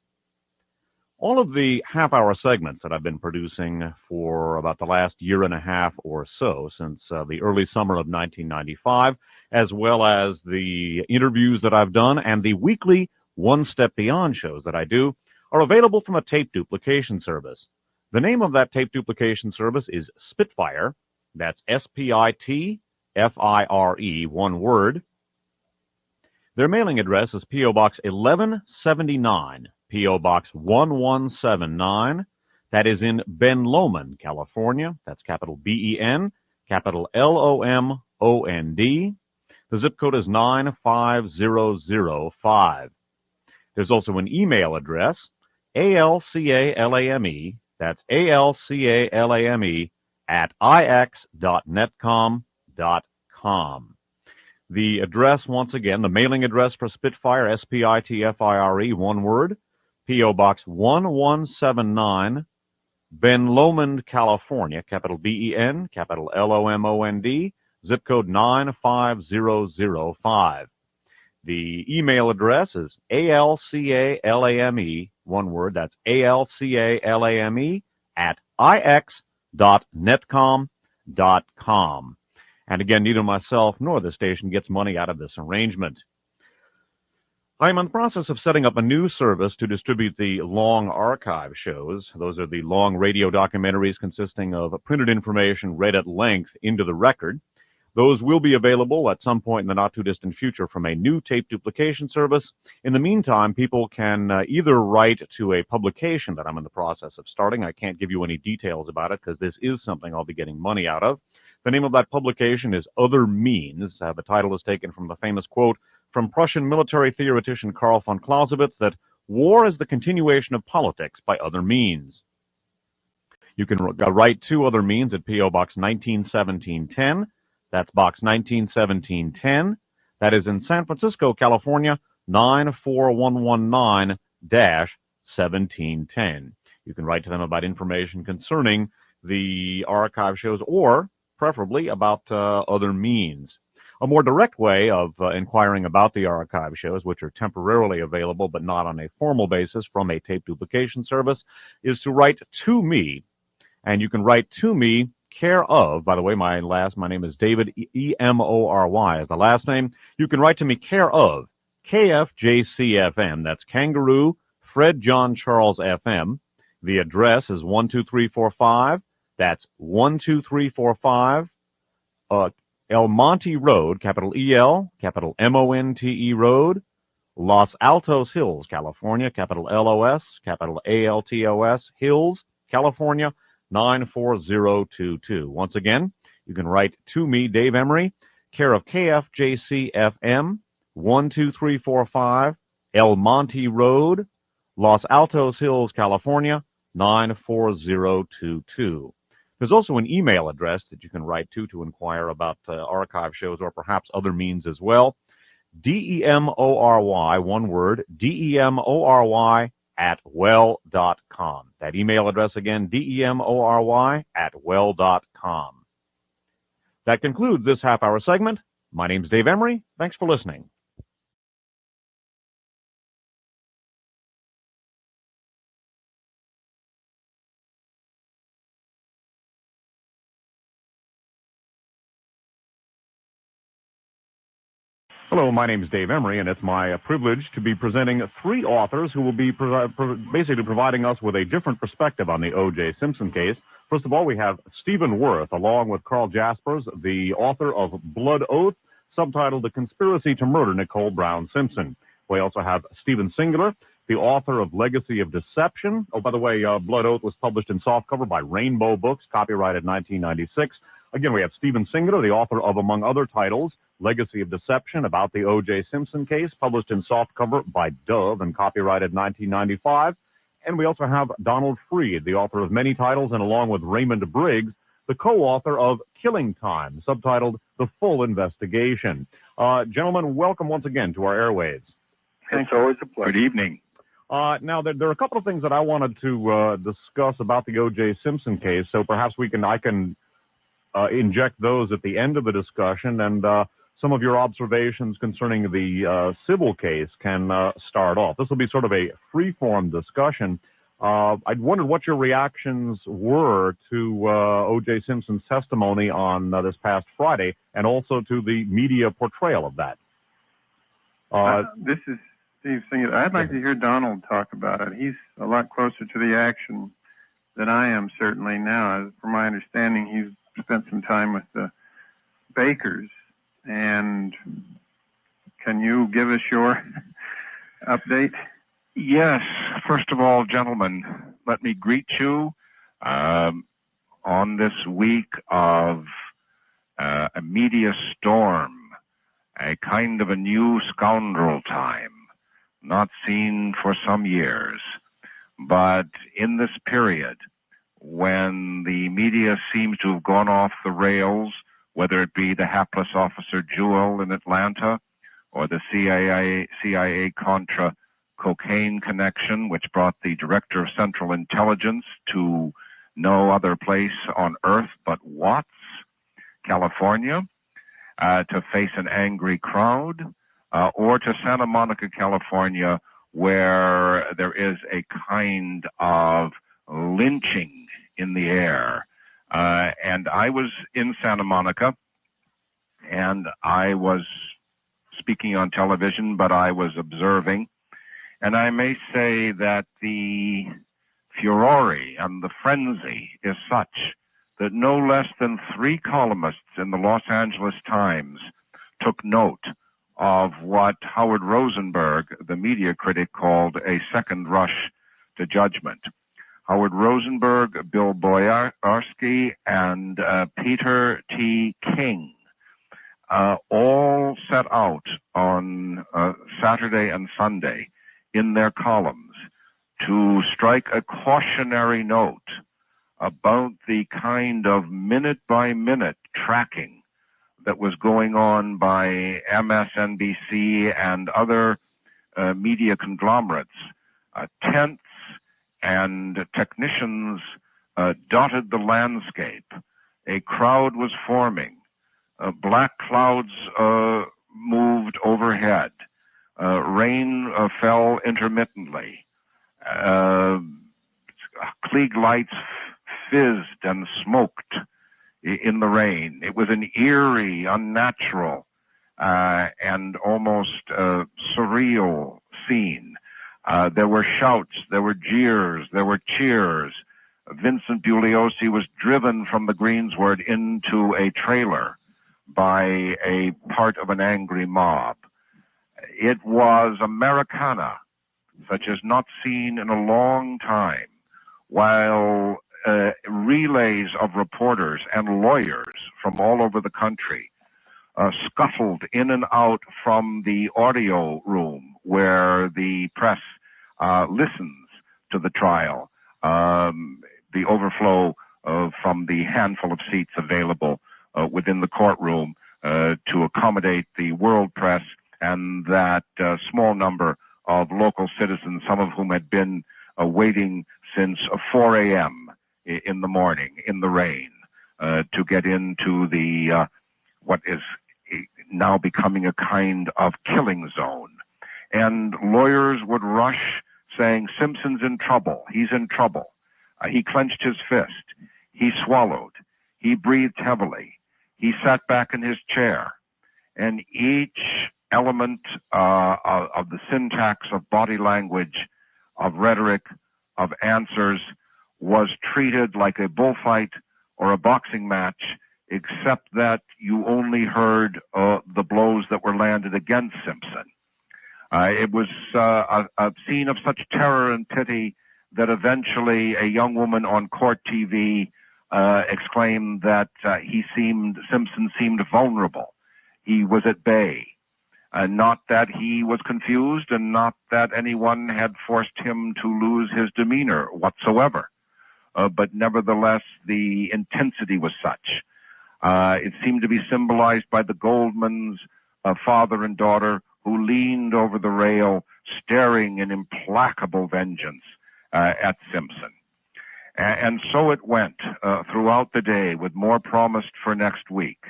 All of the half-hour segments that I've been producing for about the last year and a half or so, since the early summer of 1995, as well as the interviews that I've done and the weekly One Step Beyond shows that I do, are available from a tape duplication service. The name of that tape duplication service is Spitfire. That's S-P-I-T F-I-R-E, one word. Their mailing address is P.O. Box 1179, P.O. Box 1179. That is in Ben Lomond, California. That's capital B-E-N, capital L-O-M-O-N-D. The zip code is 95005. There's also an email address, ALCALAME, that's ALCALAME at ix.netcom.com. The address, once again, the mailing address for Spitfire, S-P-I-T-F-I-R-E, one word, P.O. Box 1179, Ben Lomond, California, capital B-E-N, capital L-O-M-O-N-D, zip code 95005. The email address is ALCALAME, one word, that's ALCALAME at ix.netcom.com. And again, neither myself nor the station gets money out of this arrangement. I'm in the process of setting up a new service to distribute the long archive shows. Those are the long radio documentaries consisting of printed information read at length into the record. Those will be available at some point in the not-too-distant future from a new tape duplication service. In the meantime, people can either write to a publication that I'm in the process of starting. I can't give you any details about it because this is something I'll be getting money out of. The name of that publication is Other Means. The title is taken from the famous quote from Prussian military theoretician Karl von Clausewitz that war is the continuation of politics by other means. You can write to Other Means at P.O. Box 191710. That's Box 191710. That is in San Francisco, California, 94119-1710. You can write to them about information concerning the archive shows or, preferably, about Other Means. A more direct way of inquiring about the archive shows, which are temporarily available but not on a formal basis from a tape duplication service, is to write to me. And you can write to me care of, by the way, my name is David, E-M-O-R-Y is the last name. You can write to me care of KFJCFM. That's Kangaroo Fred John Charles FM. The address is 12345. That's 12345 El Monte Road, capital E-L, capital M-O-N-T-E Road, Los Altos Hills, California, capital L-O-S, capital A-L-T-O-S, Hills, California, 94022. Once again, you can write to me, Dave Emery, care of KFJCFM, 12345 El Monte Road, Los Altos Hills, California, 94022. There's also an email address that you can write to inquire about archive shows or perhaps Other Means as well. DEMORY, one word, DEMORY @well.com. That email address again, DEMORY @well.com. That concludes this half-hour segment. My name's Dave Emery. Thanks for listening. Hello, my name is Dave Emery, and it's my privilege to be presenting three authors who will be basically providing us with a different perspective on the O.J. Simpson case. First of all, we have Stephen Worth, along with Carl Jaspers, the author of Blood Oath, subtitled The Conspiracy to Murder Nicole Brown Simpson. We also have Stephen Singular, the author of Legacy of Deception. Oh, by the way, Blood Oath was published in softcover by Rainbow Books, copyrighted 1996. Again, we have Stephen Singular, the author of, among other titles, Legacy of Deception, about the O.J. Simpson case, published in softcover by Dove and copyrighted 1995. And we also have Donald Freed, the author of many titles, and along with Raymond Briggs, the co-author of Killing Time, subtitled The Full Investigation. Gentlemen, welcome once again to our airwaves. It's always a pleasure. Good evening. Now, there are a couple of things that I wanted to discuss about the O.J. Simpson case, so perhaps I can inject those at the end of the discussion, and some of your observations concerning the civil case can start off. This will be sort of a free-form discussion. I wondered what your reactions were to O.J. Simpson's testimony on this past Friday, and also to the media portrayal of that. This is Steve Singular. I'd like to hear Donald talk about it. He's a lot closer to the action than I am certainly now. From my understanding, he's spent some time with the Bakers. And can you give us your update? Yes. First of all, gentlemen, let me greet you on this week of a media storm, a kind of a new scoundrel time, not seen for some years. But in this period, when the media seems to have gone off the rails, whether it be the hapless officer Jewell in Atlanta or the CIA Contra cocaine connection, which brought the director of Central Intelligence to no other place on earth but Watts, California, to face an angry crowd, or to Santa Monica, California, where there is a kind of lynching in the air. And I was in Santa Monica, and I was speaking on television, but I was observing. And I may say that the furore and the frenzy is such that no less than 3 columnists in the Los Angeles Times took note of what Howard Rosenberg, the media critic, called a second rush to judgment. Howard Rosenberg, Bill Boyarsky, and Peter T. King all set out on Saturday and Sunday in their columns to strike a cautionary note about the kind of minute-by-minute tracking that was going on by MSNBC and other media conglomerates. Tents and technicians dotted the landscape. A crowd was forming. Black clouds moved overhead. Rain fell intermittently. Klieg lights fizzed and smoked in the rain. It was an eerie, unnatural, and almost surreal scene. There were shouts, there were jeers, there were cheers. Vincent Bugliosi was driven from the greensward into a trailer by a part of an angry mob. It was Americana, such as not seen in a long time, while relays of reporters and lawyers from all over the country scuttled in and out from the audio room where the press listens to the trial, the overflow from the handful of seats available within the courtroom to accommodate the world press and that small number of local citizens, some of whom had been waiting since 4 a.m. in the morning in the rain to get into the what is now becoming a kind of killing zone. And lawyers would rush saying, Simpson's in trouble, he's in trouble. He clenched his fist, he swallowed, he breathed heavily, he sat back in his chair. And each element of the syntax of body language, of rhetoric, of answers was treated like a bullfight or a boxing match, except that you only heard the blows that were landed against Simpson. It was a scene of such terror and pity that eventually a young woman on court TV exclaimed that Simpson seemed vulnerable. He was at bay. Not that he was confused and not that anyone had forced him to lose his demeanor whatsoever. But nevertheless, the intensity was such. It seemed to be symbolized by the Goldmans, father and daughter, who leaned over the rail, staring in implacable vengeance at Simpson. And so it went throughout the day, with more promised for next week.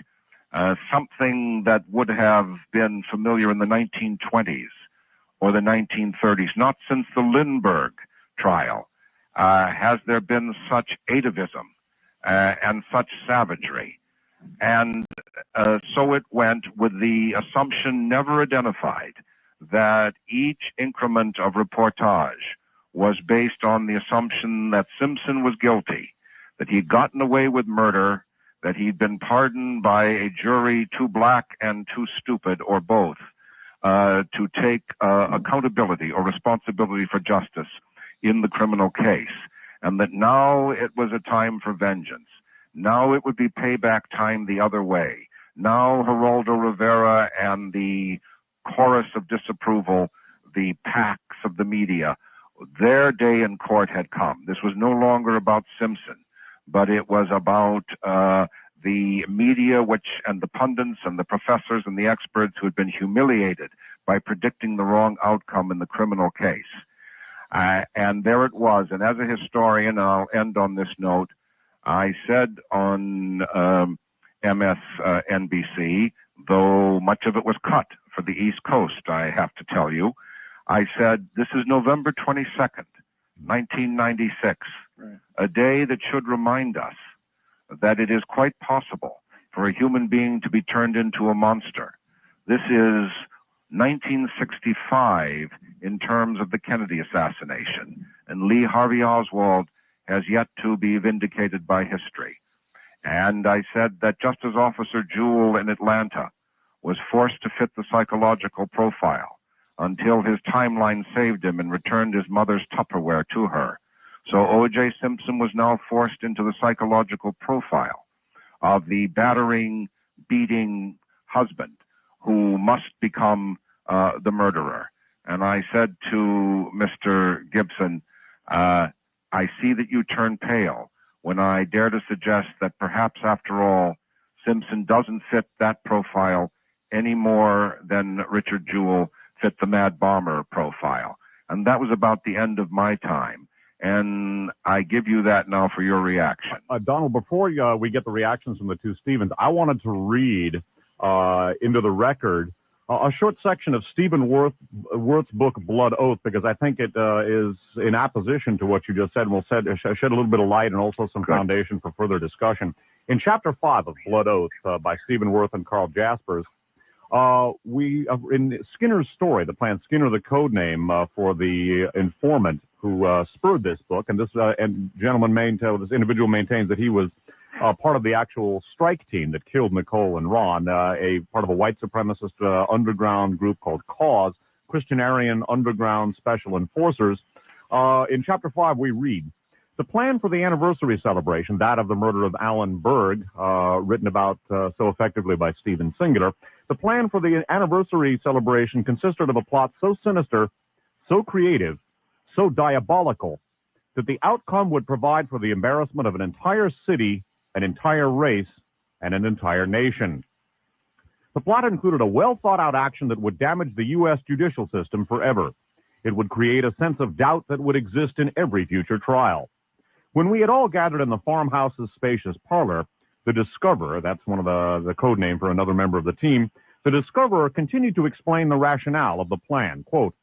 Something that would have been familiar in the 1920s or the 1930s, not since the Lindbergh trial, has there been such atavism and such savagery. And so it went, with the assumption never identified that each increment of reportage was based on the assumption that Simpson was guilty, that he'd gotten away with murder, that he'd been pardoned by a jury too black and too stupid, or both, to take accountability or responsibility for justice in the criminal case, and that now it was a time for vengeance. Now it would be payback time the other way. Now Geraldo Rivera and the chorus of disapproval, the packs of the media, their day in court had come. This was no longer about Simpson, but it was about the media, and the pundits and the professors and the experts who had been humiliated by predicting the wrong outcome in the criminal case. And there it was. And as a historian, and I'll end on this note, I said on MSNBC, though much of it was cut for the East Coast, I have to tell you, I said, this is November 22nd, 1996, a day that should remind us that it is quite possible for a human being to be turned into a monster. This is 1965 in terms of the Kennedy assassination, and Lee Harvey Oswald has yet to be vindicated by history. And I said that just as Officer Jewell in Atlanta was forced to fit the psychological profile until his timeline saved him and returned his mother's Tupperware to her, so O.J. Simpson was now forced into the psychological profile of the battering, beating husband who must become the murderer. And I said to Mr. Gibson, I see that you turn pale when I dare to suggest that perhaps after all, Simpson doesn't fit that profile any more than Richard Jewell fit the Mad Bomber profile. And that was about the end of my time. And I give you that now for your reaction. Donald, before we get the reactions from the two Stevens, I wanted to read into the record a short section of Stephen Worth's book, Blood Oath, because I think it is in opposition to what you just said, and will shed a little bit of light and also some foundation for further discussion. In Chapter 5 of Blood Oath by Stephen Worth and Carl Jaspers, in Skinner's story, the plan Skinner, the code name for the informant who spurred this book, and this this individual maintains that he was part of the actual strike team that killed Nicole and Ron, a part of a white supremacist underground group called Cause, Christian-Aryan Underground Special Enforcers. In Chapter 5, we read, the plan for the anniversary celebration, that of the murder of Alan Berg, written about so effectively by Stephen Singular, the plan for the anniversary celebration consisted of a plot so sinister, so creative, so diabolical, that the outcome would provide for the embarrassment of an entire city, an entire race, and an entire nation. The plot included a well-thought-out action that would damage the U.S. judicial system forever. It would create a sense of doubt that would exist in every future trial. When we had all gathered in the farmhouse's spacious parlor, the discoverer, that's one of the code name for another member of the team, the discoverer continued to explain the rationale of the plan. Quote,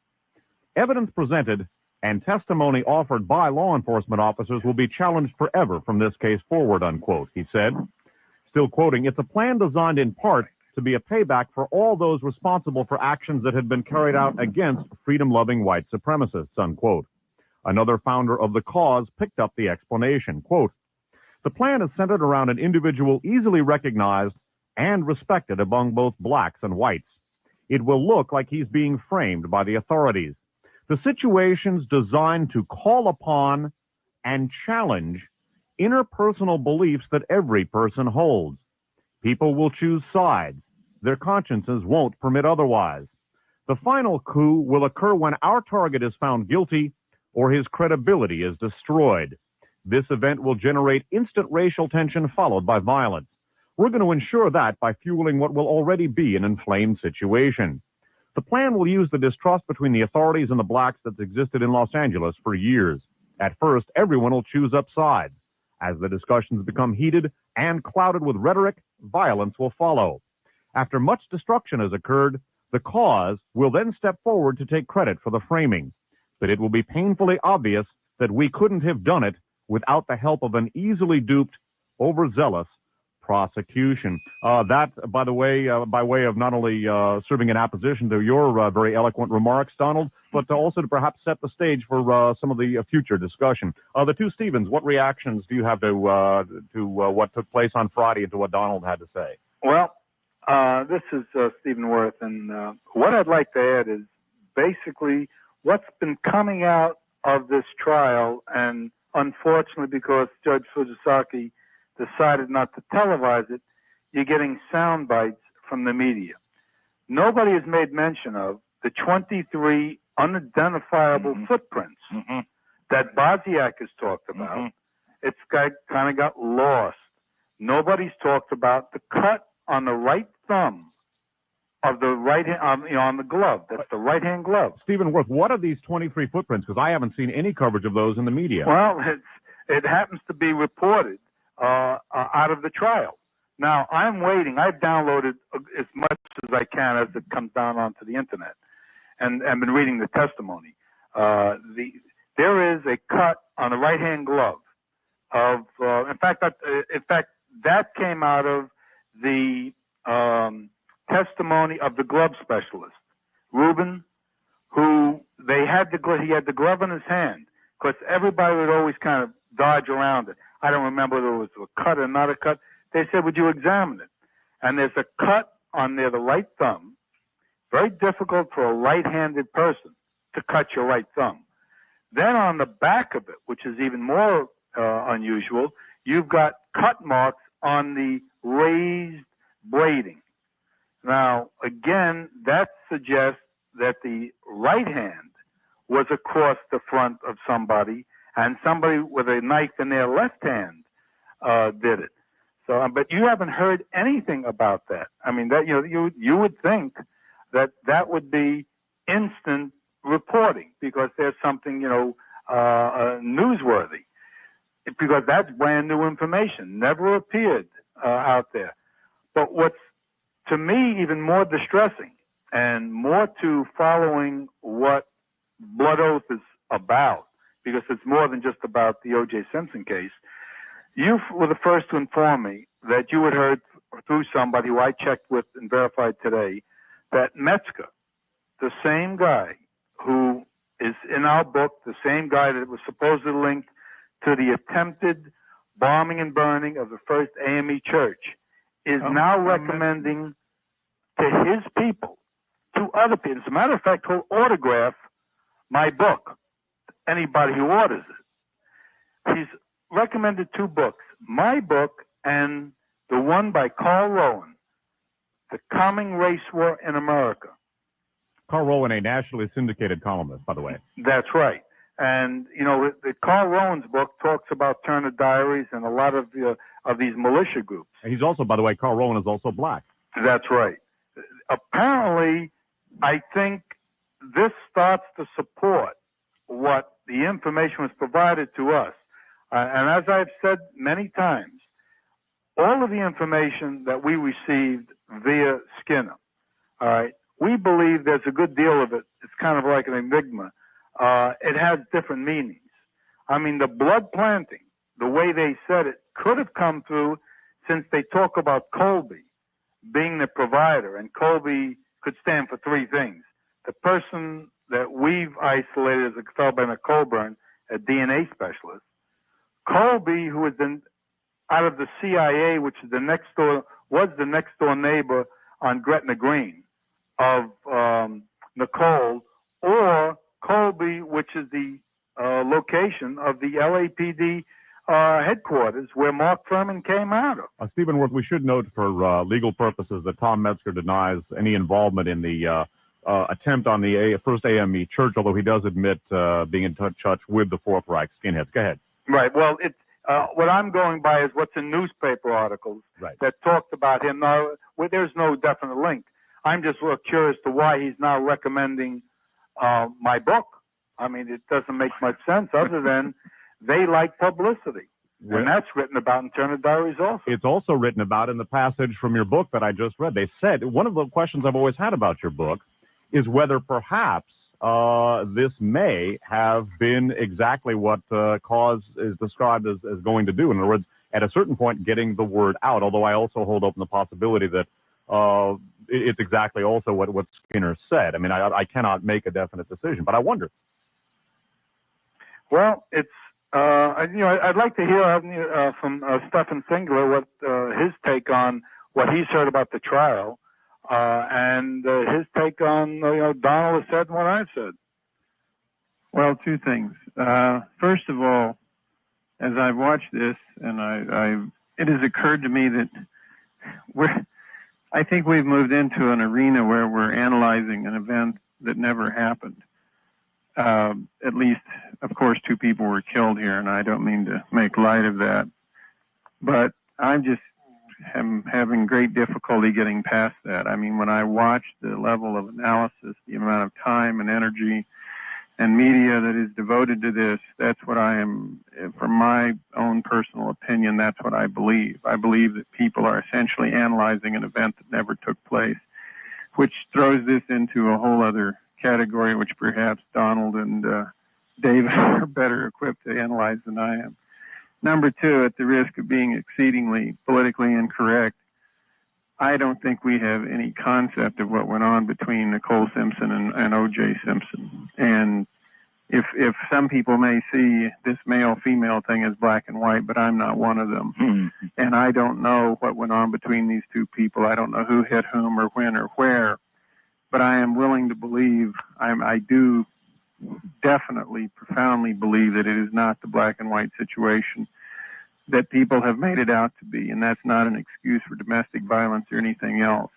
evidence presented and testimony offered by law enforcement officers will be challenged forever from this case forward, unquote, he said. Still quoting, it's a plan designed in part to be a payback for all those responsible for actions that had been carried out against freedom-loving white supremacists, unquote. Another founder of the Cause picked up the explanation. Quote, the plan is centered around an individual easily recognized and respected among both blacks and whites. It will look like he's being framed by the authorities. The situation's designed to call upon and challenge interpersonal beliefs that every person holds. People will choose sides. Their consciences won't permit otherwise. The final coup will occur when our target is found guilty or his credibility is destroyed. This event will generate instant racial tension followed by violence. We're going to ensure that by fueling what will already be an inflamed situation. The plan will use the distrust between the authorities and the blacks that's existed in Los Angeles for years. At first, everyone will choose up sides. As the discussions become heated and clouded with rhetoric, violence will follow. After much destruction has occurred, the Cause will then step forward to take credit for the framing. But it will be painfully obvious that we couldn't have done it without the help of an easily duped, overzealous prosecution. That, by the way, by way of not only serving in opposition to your very eloquent remarks, Donald, but also to perhaps set the stage for some of the future discussion. The two Stevens, what reactions do you have to what took place on Friday and to what Donald had to say? Well, this is Stephen Worth, and what I'd like to add is basically what's been coming out of this trial, and unfortunately because Judge Fujisaki decided not to televise it, you're getting sound bites from the media. Nobody has made mention of the 23 unidentifiable footprints that Bosiak has talked about. It's kind of got lost. Nobody's talked about the cut on the right thumb of the right hand, on the glove. That's the right-hand glove. Stephen Worth, what are these 23 footprints? Because I haven't seen any coverage of those in the media. Well, it happens to be reported out of the trial. Now, I'm waiting. I've downloaded as much as I can as it comes down onto the internet, and I've been reading the testimony. There is a cut on the right-hand glove of. In fact, that came out of the testimony of the glove specialist. Reuben, who he had the glove in his hand, because everybody would always kind of dodge around it. I don't remember whether it was a cut or not a cut. They said, would you examine it? And there's a cut on there, the right thumb. Very difficult for a right-handed person to cut your right thumb. Then on the back of it, which is even more unusual, you've got cut marks on the raised braiding. Now, again, that suggests that the right hand was across the front of somebody, and somebody with a knife in their left hand did it. So, but you haven't heard anything about that. I mean, that you would think that would be instant reporting because there's something newsworthy, because that's brand new information, never appeared out there. But what's to me even more distressing and more to following what Blood Oath is about, because it's more than just about the O.J. Simpson case. You were the first to inform me that you had heard through somebody who I checked with and verified today that Metzger, the same guy who is in our book, the same guy that was supposedly linked to the attempted bombing and burning of the first AME church, is now recommending to his people, to other people. As a matter of fact, he'll autograph my book, anybody who orders it. He's recommended two books, my book and the one by Carl Rowan, The Coming Race War in America. Carl Rowan, a nationally syndicated columnist, by the way. That's right. And, the Carl Rowan's book talks about Turner Diaries and a lot of these militia groups. And he's also, by the way, Carl Rowan is also black. That's right. Apparently, I think this starts to support what the information was provided to us. And as I've said many times, all of the information that we received via Skinner, all right, we believe there's a good deal of it. It's kind of like an enigma. It has different meanings. I mean, the blood planting, the way they said it, could have come through since they talk about Colby being the provider, and Colby could stand for three things. The person that we've isolated as a fellow by Colburn, a DNA specialist. Colby, who was out of the CIA, which is was the next door neighbor on Gretna Green of Nicole, or Colby, which is the location of the LAPD headquarters where Mark Furman came out of. Stephen Worth, we should note for legal purposes that Tom Metzger denies any involvement in the attempt on the first AME church, although he does admit being in touch with the Fourth Reich skinheads. Go ahead. Right. Well, what I'm going by is what's in newspaper articles that talked about him. Now, there's no definite link. I'm just curious to why he's now recommending my book. I mean, it doesn't make much sense other than they like publicity. Yeah. And that's written about in Turner Diaries also. It's also written about in the passage from your book that I just read. They said, one of the questions I've always had about your book is whether perhaps this may have been exactly what Cause is described as going to do. In other words, at a certain point, getting the word out, although I also hold open the possibility that it's exactly also what Skinner said. I mean, I cannot make a definite decision, but I wonder. Well, it's I'd like to hear from Stephen Singler what his take on what he's heard about the trial and his take on Donald has said and what I've said. Well, two things. First of all, as I've watched this, and it has occurred to me that I think we've moved into an arena where we're analyzing an event that never happened. At least, of course, 2 people were killed here, and I don't mean to make light of that. But I'm just having great difficulty getting past that. I mean, when I watch the level of analysis, the amount of time and energy and media that is devoted to this, that's what I am, from my own personal opinion, that's what I believe. I believe that people are essentially analyzing an event that never took place, which throws this into a whole other category, which perhaps Donald and David are better equipped to analyze than I am. Number 2, at the risk of being exceedingly politically incorrect, I don't think we have any concept of what went on between Nicole Simpson and O.J. Simpson. And if some people may see this male-female thing as black and white, but I'm not one of them. And I don't know what went on between these two people. I don't know who hit whom or when or where. But I am willing to believe, I do definitely, profoundly believe that it is not the black and white situation that people have made it out to be, and that's not an excuse for domestic violence or anything else.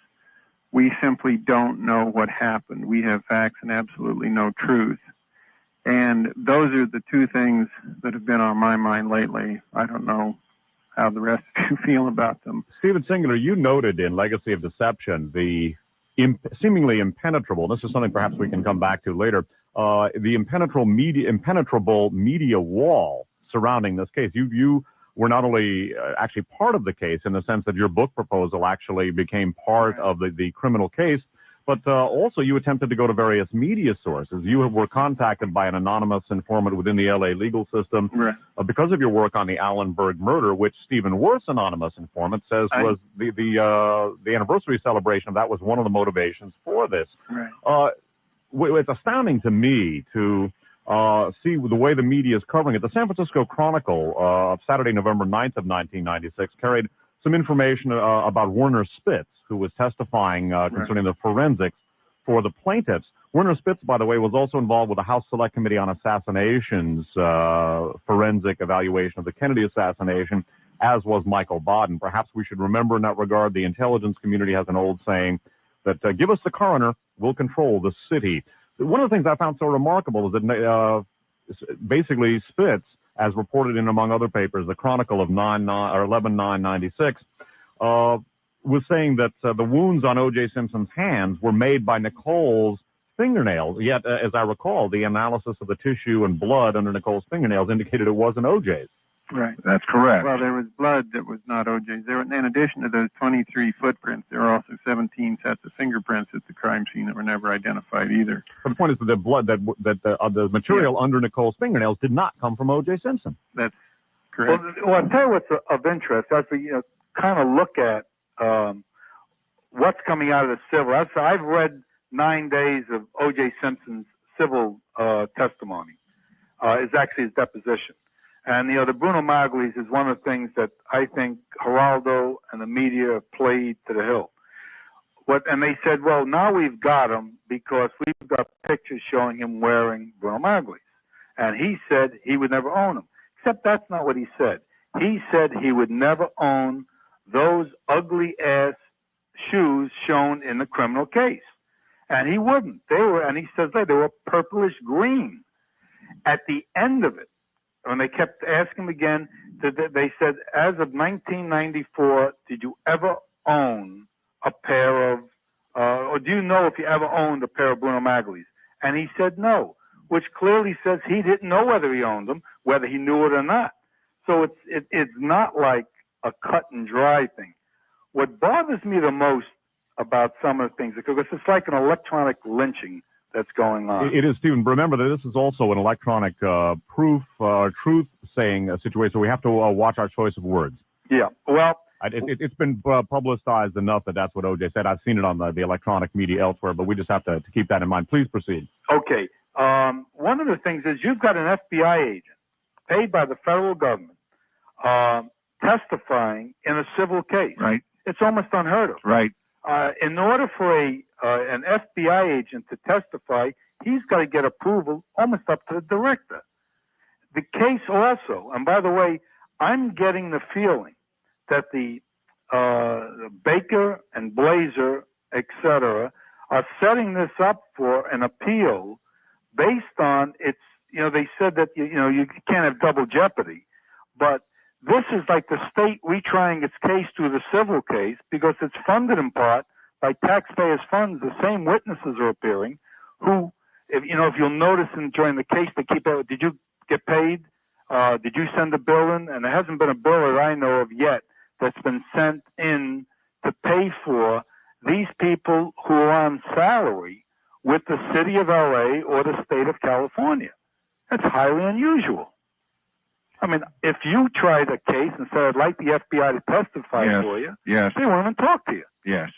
We simply don't know what happened. We have facts and absolutely no truth. And those are the two things that have been on my mind lately. I don't know how the rest of you feel about them. Stephen Singular, you noted in Legacy of Deception the seemingly impenetrable, this is something perhaps we can come back to later, the impenetrable media wall surrounding this case. You were not only actually part of the case in the sense that your book proposal actually became part of the criminal case, but also you attempted to go to various media sources. You were contacted by an anonymous informant within the L.A. legal system because of your work on the Allenberg murder, which Stephen Worth's anonymous informant says was the anniversary celebration of that was one of the motivations for this. It's astounding to me to see the way the media is covering it. The San Francisco Chronicle of Saturday, November 9th of 1996 carried some information about Werner Spitz, who was testifying concerning the forensics for the plaintiffs. Werner Spitz, by the way, was also involved with the House Select Committee on Assassinations forensic evaluation of the Kennedy assassination, as was Michael Baden. Perhaps we should remember in that regard, the intelligence community has an old saying that give us the coroner, we'll control the city. One of the things I found so remarkable is that basically Spitz, as reported in, among other papers, the Chronicle of 11/9/96, was saying that the wounds on O.J. Simpson's hands were made by Nicole's fingernails. Yet, as I recall, the analysis of the tissue and blood under Nicole's fingernails indicated it wasn't O.J.'s. Right. That's correct. Well, there was blood that was not O.J.'s. There, in addition to those 23 footprints, there were also 17 sets of fingerprints at the crime scene that were never identified either. But the point is that the blood, the material under Nicole's fingernails did not come from O.J. Simpson. That's correct. Well, I'll tell you what's of interest as we kind of look at what's coming out of the civil. I've read 9 days of O.J. Simpson's civil testimony. It's actually his deposition. And, the Bruno Maglis is one of the things that I think Geraldo and the media have played to the hilt. And they said, well, now we've got him because we've got pictures showing him wearing Bruno Maglis. And he said he would never own them. Except that's not what he said. He said he would never own those ugly-ass shoes shown in the criminal case. And he wouldn't. And he says they were purplish green. At the end of it, when they kept asking him again, they said, as of 1994, did you ever own a pair of, or do you know if you ever owned a pair of Bruno Maglis? And he said no, which clearly says he didn't know whether he owned them, whether he knew it or not. So it's not like a cut and dry thing. What bothers me the most about some of the things, because it's like an electronic lynching that's going on. It is, Stephen. Remember that this is also an electronic truth-saying situation, so we have to watch our choice of words. Yeah, well... It's been publicized enough that that's what O.J. said. I've seen it on the electronic media elsewhere, but we just have to keep that in mind. Please proceed. Okay. One of the things is you've got an FBI agent paid by the federal government testifying in a civil case. Right. It's almost unheard of. Right. In order for an FBI agent to testify, he's got to get approval almost up to the director. The case also, and by the way, I'm getting the feeling that the Baker and Blazer, etc., are setting this up for an appeal based on they said that you can't have double jeopardy, but this is like the state retrying its case through the civil case because it's funded in part by taxpayers' funds. The same witnesses are appearing who, if you'll notice during the case, they keep out, did you get paid? Did you send a bill in? And there hasn't been a bill that I know of yet that's been sent in to pay for these people who are on salary with the city of LA or the state of California. That's highly unusual. I mean, if you tried a case and said, I'd like the FBI to testify for you, they won't even talk to you. Yes.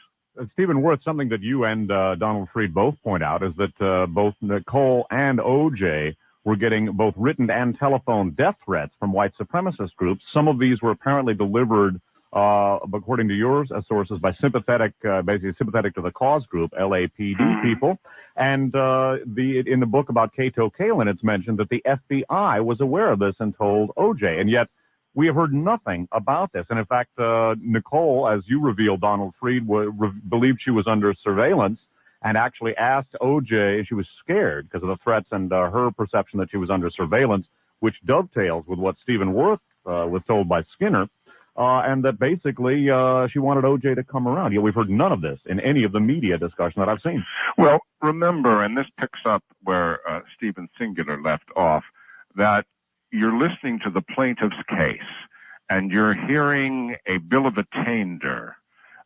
Stephen Worth, something that you and Donald Freed both point out is that both Nicole and OJ were getting both written and telephone death threats from white supremacist groups. Some of these were apparently delivered, according to your sources, by basically sympathetic to the cause group, LAPD people. And in the book about Cato Kalin, it's mentioned that the FBI was aware of this and told OJ. And yet, we have heard nothing about this. And in fact, Nicole, as you revealed, Donald Freed, believed she was under surveillance and actually asked OJ, she was scared because of the threats and her perception that she was under surveillance, which dovetails with what Stephen Worth was told by Skinner, and that basically she wanted OJ to come around. Yet we've heard none of this in any of the media discussion that I've seen. Well, remember, and this picks up where Stephen Singular left off, that you're listening to the plaintiff's case, and you're hearing a bill of attainder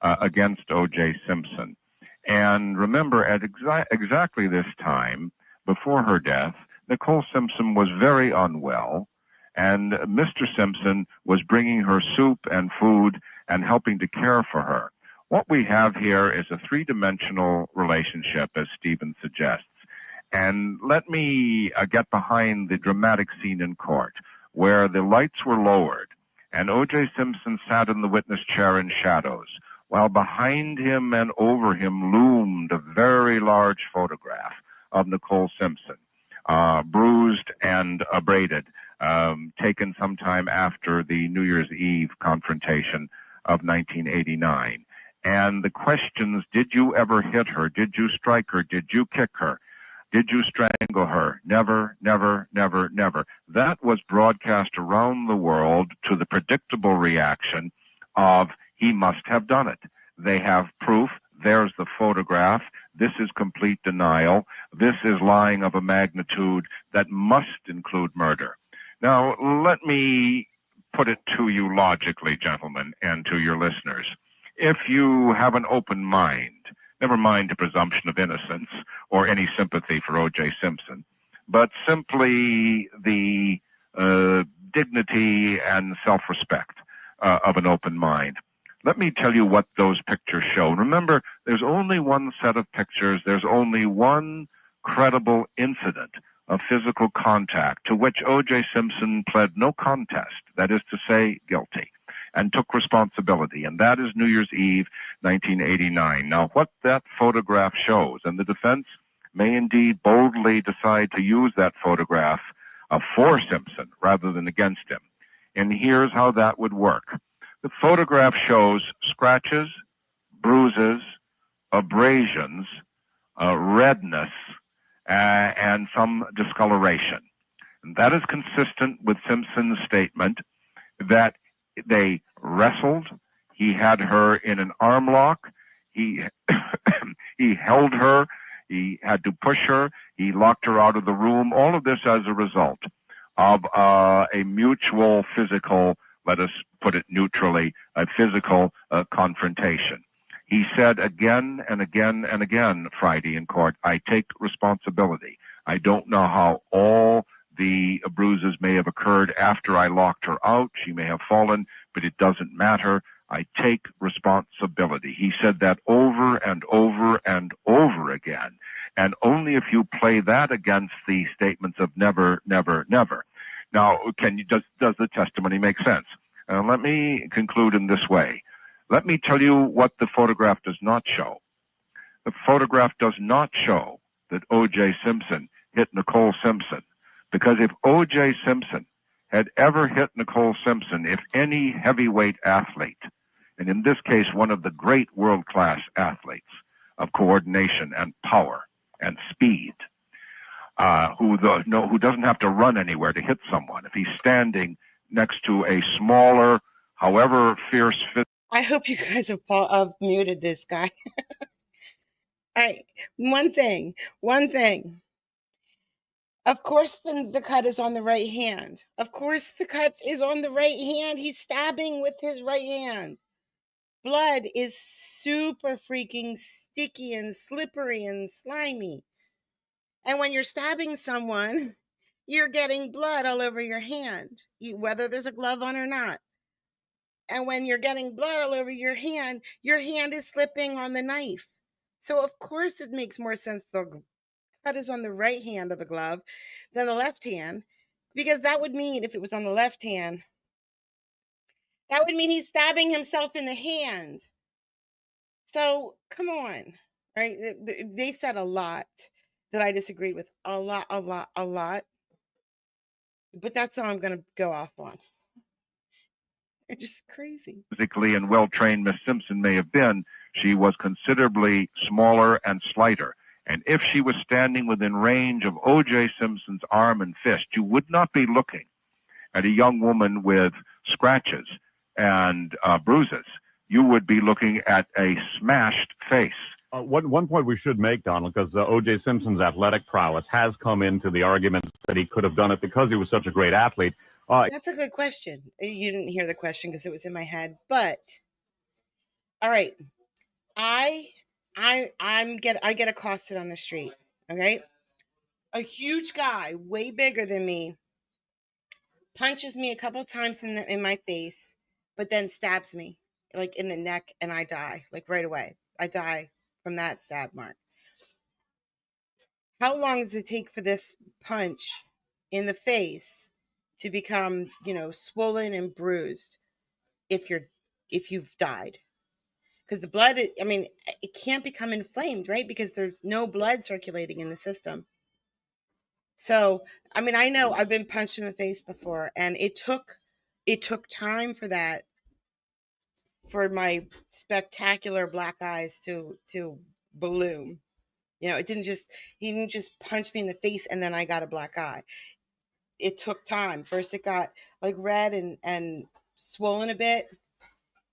against O.J. Simpson. And remember, at exactly this time, before her death, Nicole Simpson was very unwell, and Mr. Simpson was bringing her soup and food and helping to care for her. What we have here is a three-dimensional relationship, as Stephen suggests. And let me get behind the dramatic scene in court where the lights were lowered and O.J. Simpson sat in the witness chair in shadows, while behind him and over him loomed a very large photograph of Nicole Simpson, bruised and abraded, taken sometime after the New Year's Eve confrontation of 1989. And the questions, did you ever hit her? Did you strike her? Did you kick her? Did you strangle her? Never, never, never, never. That was broadcast around the world to the predictable reaction of, he must have done it. They have proof. There's the photograph. This is complete denial. This is lying of a magnitude that must include murder. Now, let me put it to you logically, gentlemen, and to your listeners. If you have an open mind, never mind the presumption of innocence or any sympathy for O.J. Simpson, but simply the dignity and self-respect of an open mind. Let me tell you what those pictures show. Remember, there's only one set of pictures. There's only one credible incident of physical contact to which O.J. Simpson pled no contest, that is to say, guilty, and took responsibility, and that is New Year's Eve, 1989. Now, what that photograph shows, and the defense may indeed boldly decide to use that photograph for Simpson rather than against him, and here's how that would work. The photograph shows scratches, bruises, abrasions, redness, and some discoloration. And that is consistent with Simpson's statement that they wrestled. He had her in an arm lock. He held her. He had to push her. He locked her out of the room. All of this as a result of a mutual physical, let us put it neutrally, a physical confrontation. He said again and again and again Friday in court, I take responsibility. I don't know how all the bruises may have occurred after I locked her out. She may have fallen, but it doesn't matter. I take responsibility. He said that over and over and over again. And only if you play that against the statements of never, never, never. Now, does the testimony make sense? Let me conclude in this way. Let me tell you what the photograph does not show. The photograph does not show that O.J. Simpson hit Nicole Simpson. Because if O.J. Simpson had ever hit Nicole Simpson, if any heavyweight athlete, and in this case one of the great world-class athletes of coordination and power and speed, who doesn't have to run anywhere to hit someone, if he's standing next to a smaller, however fierce... I hope you guys have muted this guy. All right, one thing. Of course, the cut is on the right hand. Of course, the cut is on the right hand. He's stabbing with his right hand. Blood is super freaking sticky and slippery and slimy. And when you're stabbing someone, you're getting blood all over your hand, whether there's a glove on or not. And when you're getting blood all over your hand is slipping on the knife. So of course it makes more sense the cut is on the right hand of the glove than the left hand, because that would mean if it was on the left hand, that would mean he's stabbing himself in the hand. So come on, right? They said a lot that I disagreed with, a lot. But that's all I'm going to go off on. It's just crazy. Physically and well-trained Miss Simpson may have been, she was considerably smaller and slighter. And if she was standing within range of O.J. Simpson's arm and fist, you would not be looking at a young woman with scratches and bruises. You would be looking at a smashed face. One point we should make, Donald, because O.J. Simpson's athletic prowess has come into the argument that he could have done it because he was such a great athlete. That's a good question. You didn't hear the question because it was in my head, but all right, I get accosted on the street. Okay, a huge guy, way bigger than me, punches me a couple times in my face, but then stabs me like in the neck, and I die like right away. I die from that stab mark. How long does it take for this punch in the face to become, swollen and bruised if you've died? Because the blood, it can't become inflamed, right? Because there's no blood circulating in the system. So, I know I've been punched in the face before, and it took time for my spectacular black eyes to bloom. He didn't just punch me in the face and then I got a black eye. It took time. First it got like red and swollen a bit,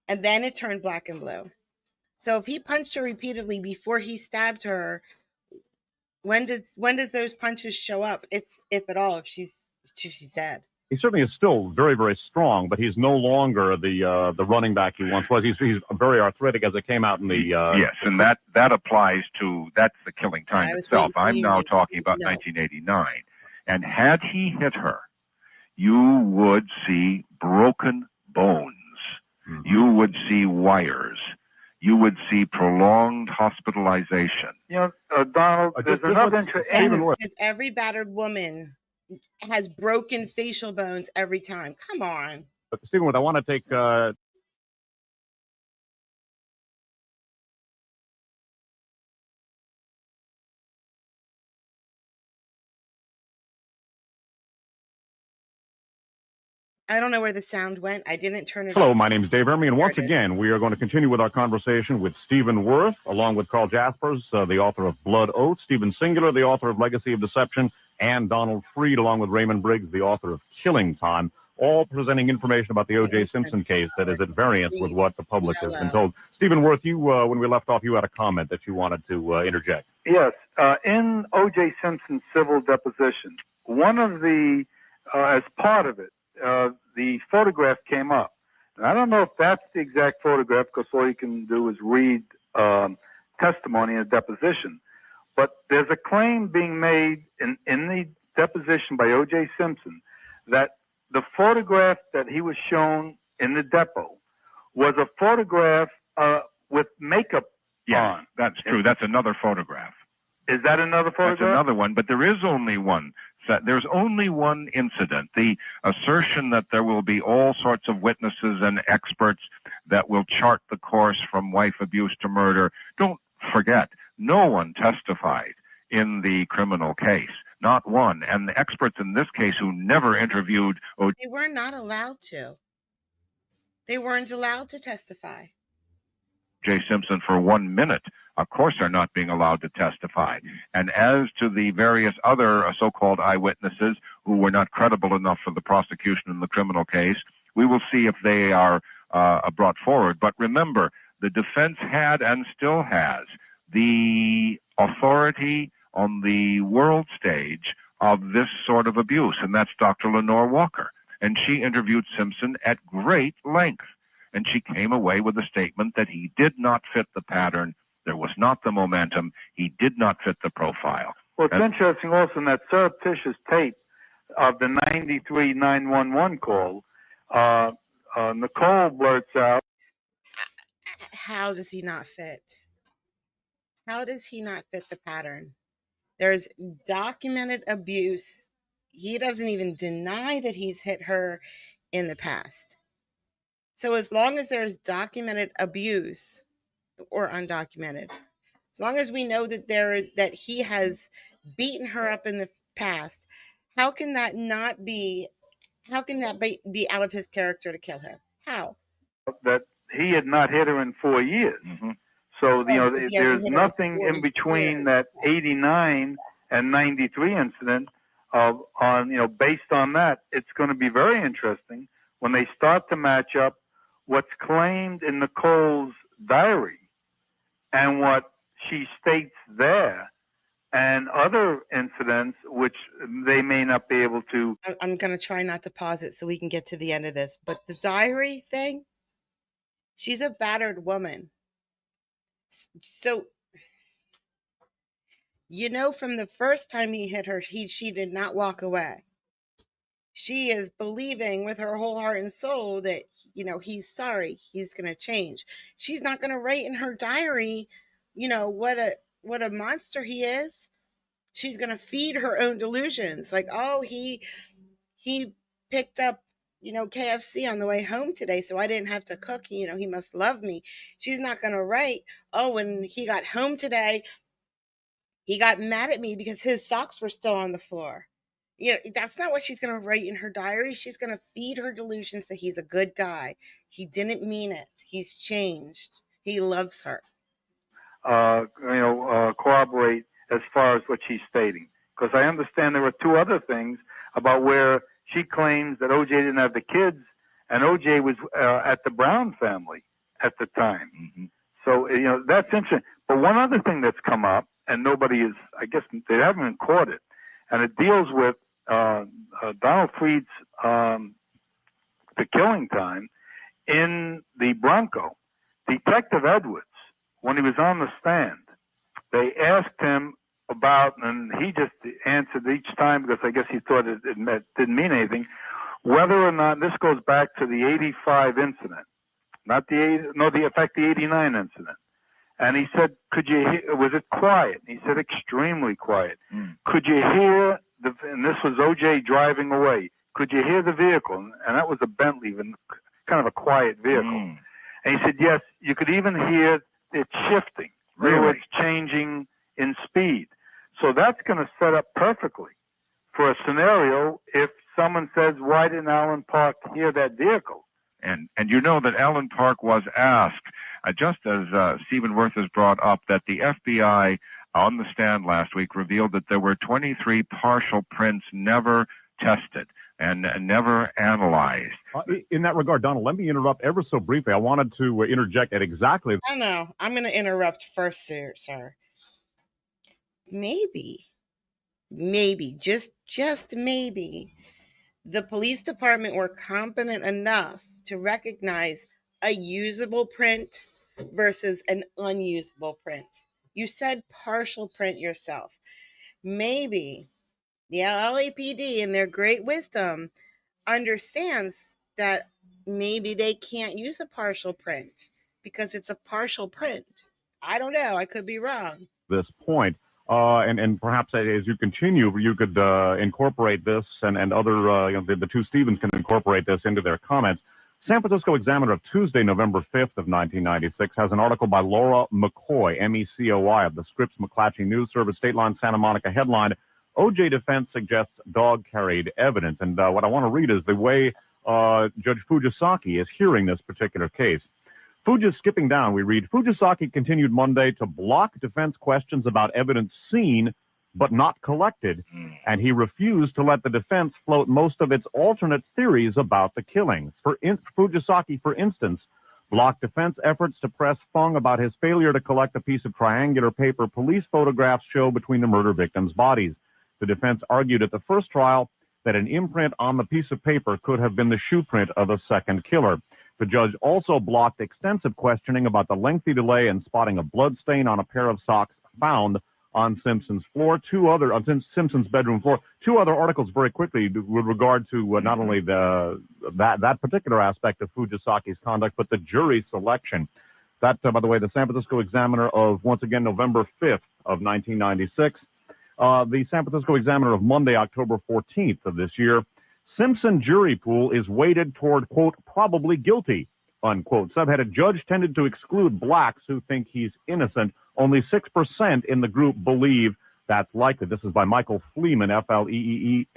and then it turned black and blue. So if he punched her repeatedly before he stabbed her, when does those punches show up, if at all, if she's dead? He certainly is still very, very strong, but he's no longer the running back he once was. He's very arthritic, as it came out in the yes, and that applies to, that's the killing time itself. I'm now talking about 1989, and had he hit her, you would see broken bones. Mm-hmm. You would see wires. You would see prolonged hospitalization. Donald, there's another interesting. Because every battered woman has broken facial bones every time. Come on. But Stephen, I want to take. I don't know where the sound went. I didn't turn it Hello, on. my name is Dave Ermy, and once again, we are going to continue with our conversation with Stephen Worth, along with Carl Jaspers, the author of Blood Oath, Stephen Singular, the author of Legacy of Deception, and Donald Freed, along with Raymond Briggs, the author of Killing Time, all presenting information about the O.J. Simpson case that is at variance with what the public has been told. Stephen Worth, you, when we left off, you had a comment that you wanted to interject. Yes. In O.J. Simpson's civil deposition, one of the, as part of it, the photograph came up. And I don't know if that's the exact photograph, because all you can do is read testimony in a deposition. But there's a claim being made in the deposition by O.J. Simpson that the photograph that he was shown in the depot was a photograph with makeup on. That's true. That's another photograph. Is that another photograph? That's another one, but there is only one. There's only one incident. The assertion that there will be all sorts of witnesses and experts that will chart the course from wife abuse to murder. Don't forget, no one testified in the criminal case. Not one. And the experts in this case who never interviewed... They were not allowed to. They weren't allowed to testify. J. Simpson for 1 minute, of course, are not being allowed to testify. And as to the various other so-called eyewitnesses who were not credible enough for the prosecution in the criminal case, we will see if they are brought forward. But remember, the defense had and still has the authority on the world stage of this sort of abuse, and that's Dr. Lenore Walker. And she interviewed Simpson at great length. And she came away with a statement that he did not fit the pattern. There was not the momentum. He did not fit the profile. Well, it's interesting also in that surreptitious tape of the 93 911 call, Nicole blurts out, how does he not fit? How does he not fit the pattern? There's documented abuse. He doesn't even deny that he's hit her in the past. So as long as there's documented abuse or undocumented, as long as we know that he has beaten her up in the past, how can that be out of his character to kill her? How? that he had not hit her in 4 years. So, there's nothing in between that 89 and 93 incident based on that. It's going to be very interesting when they start to match up what's claimed in Nicole's diary and what she states there and other incidents which they may not be able to. I'm going to try not to pause it so we can get to the end of this. But the diary thing, she's a battered woman. So, from the first time he hit her, she did not walk away. She is believing with her whole heart and soul that, he's sorry, he's going to change. She's not going to write in her diary, what a monster he is. She's going to feed her own delusions. Like, oh, he picked up, KFC on the way home today, so I didn't have to cook. He must love me. She's not going to write, oh, when he got home today, he got mad at me because his socks were still on the floor. That's not what she's going to write in her diary. She's going to feed her delusions that he's a good guy. He didn't mean it. He's changed. He loves her. Corroborate as far as what she's stating. Because I understand there were two other things about where she claims that O.J. didn't have the kids, and O.J. was at the Brown family at the time. So, that's interesting. But one other thing that's come up, and nobody is, I guess they haven't even caught it, and it deals with Donald Freed's the killing time in the Bronco. Detective Edwards, when he was on the stand, they asked him about, and he just answered each time because I guess he thought it didn't mean anything, whether or not, this goes back to the 85 incident, not the 89 incident. And he said, was it quiet? And he said, extremely quiet. Could you hear, and this was O.J. driving away, could you hear the vehicle? And that was a Bentley, kind of a quiet vehicle. And he said, yes, you could even hear it shifting. Really? It's changing in speed. So that's going to set up perfectly for a scenario if someone says, why didn't Alan Park hear that vehicle? And that Alan Park was asked, just as Stephen Worth has brought up, that the FBI on the stand last week revealed that there were 23 partial prints never tested and never analyzed. In that regard, Donald, let me interrupt ever so briefly. I wanted to interject at exactly... I know. I'm going to interrupt first, sir. Maybe, just maybe, the police department were competent enough to recognize a usable print versus an unusable print. You said partial print yourself. Maybe the LAPD, in their great wisdom, understands that maybe they can't use a partial print because it's a partial print. I don't know. I could be wrong. This point. And perhaps as you continue, you could incorporate this and other, the two Stevens can incorporate this into their comments. San Francisco Examiner of Tuesday, November 5th of 1996 has an article by Laura McCoy, MECOI, of the Scripps McClatchy News Service, State Line, Santa Monica, headline, O.J. defense suggests dog carried evidence. And what I want to read is the way Judge Fujisaki is hearing this particular case. Skipping down, we read, Fujisaki continued Monday to block defense questions about evidence seen but not collected, and he refused to let the defense float most of its alternate theories about the killings. Fujisaki, for instance, blocked defense efforts to press Fung about his failure to collect a piece of triangular paper police photographs show between the murder victims' bodies. The defense argued at the first trial that an imprint on the piece of paper could have been the shoe print of a second killer. The judge also blocked extensive questioning about the lengthy delay in spotting a blood stain on a pair of socks found on Simpson's floor, on Simpson's bedroom floor. Two other articles very quickly with regard to not only that particular aspect of Fujisaki's conduct, but the jury selection. That, by the way, the San Francisco Examiner of, once again, November 5th of 1996. The San Francisco Examiner of Monday, October 14th of this year. Simpson jury pool is weighted toward, quote, probably guilty, unquote. Subheaded, judge tended to exclude blacks who think he's innocent. Only 6% in the group believe that's likely. This is by Michael Fleeman, F-L-E-E-M-A-N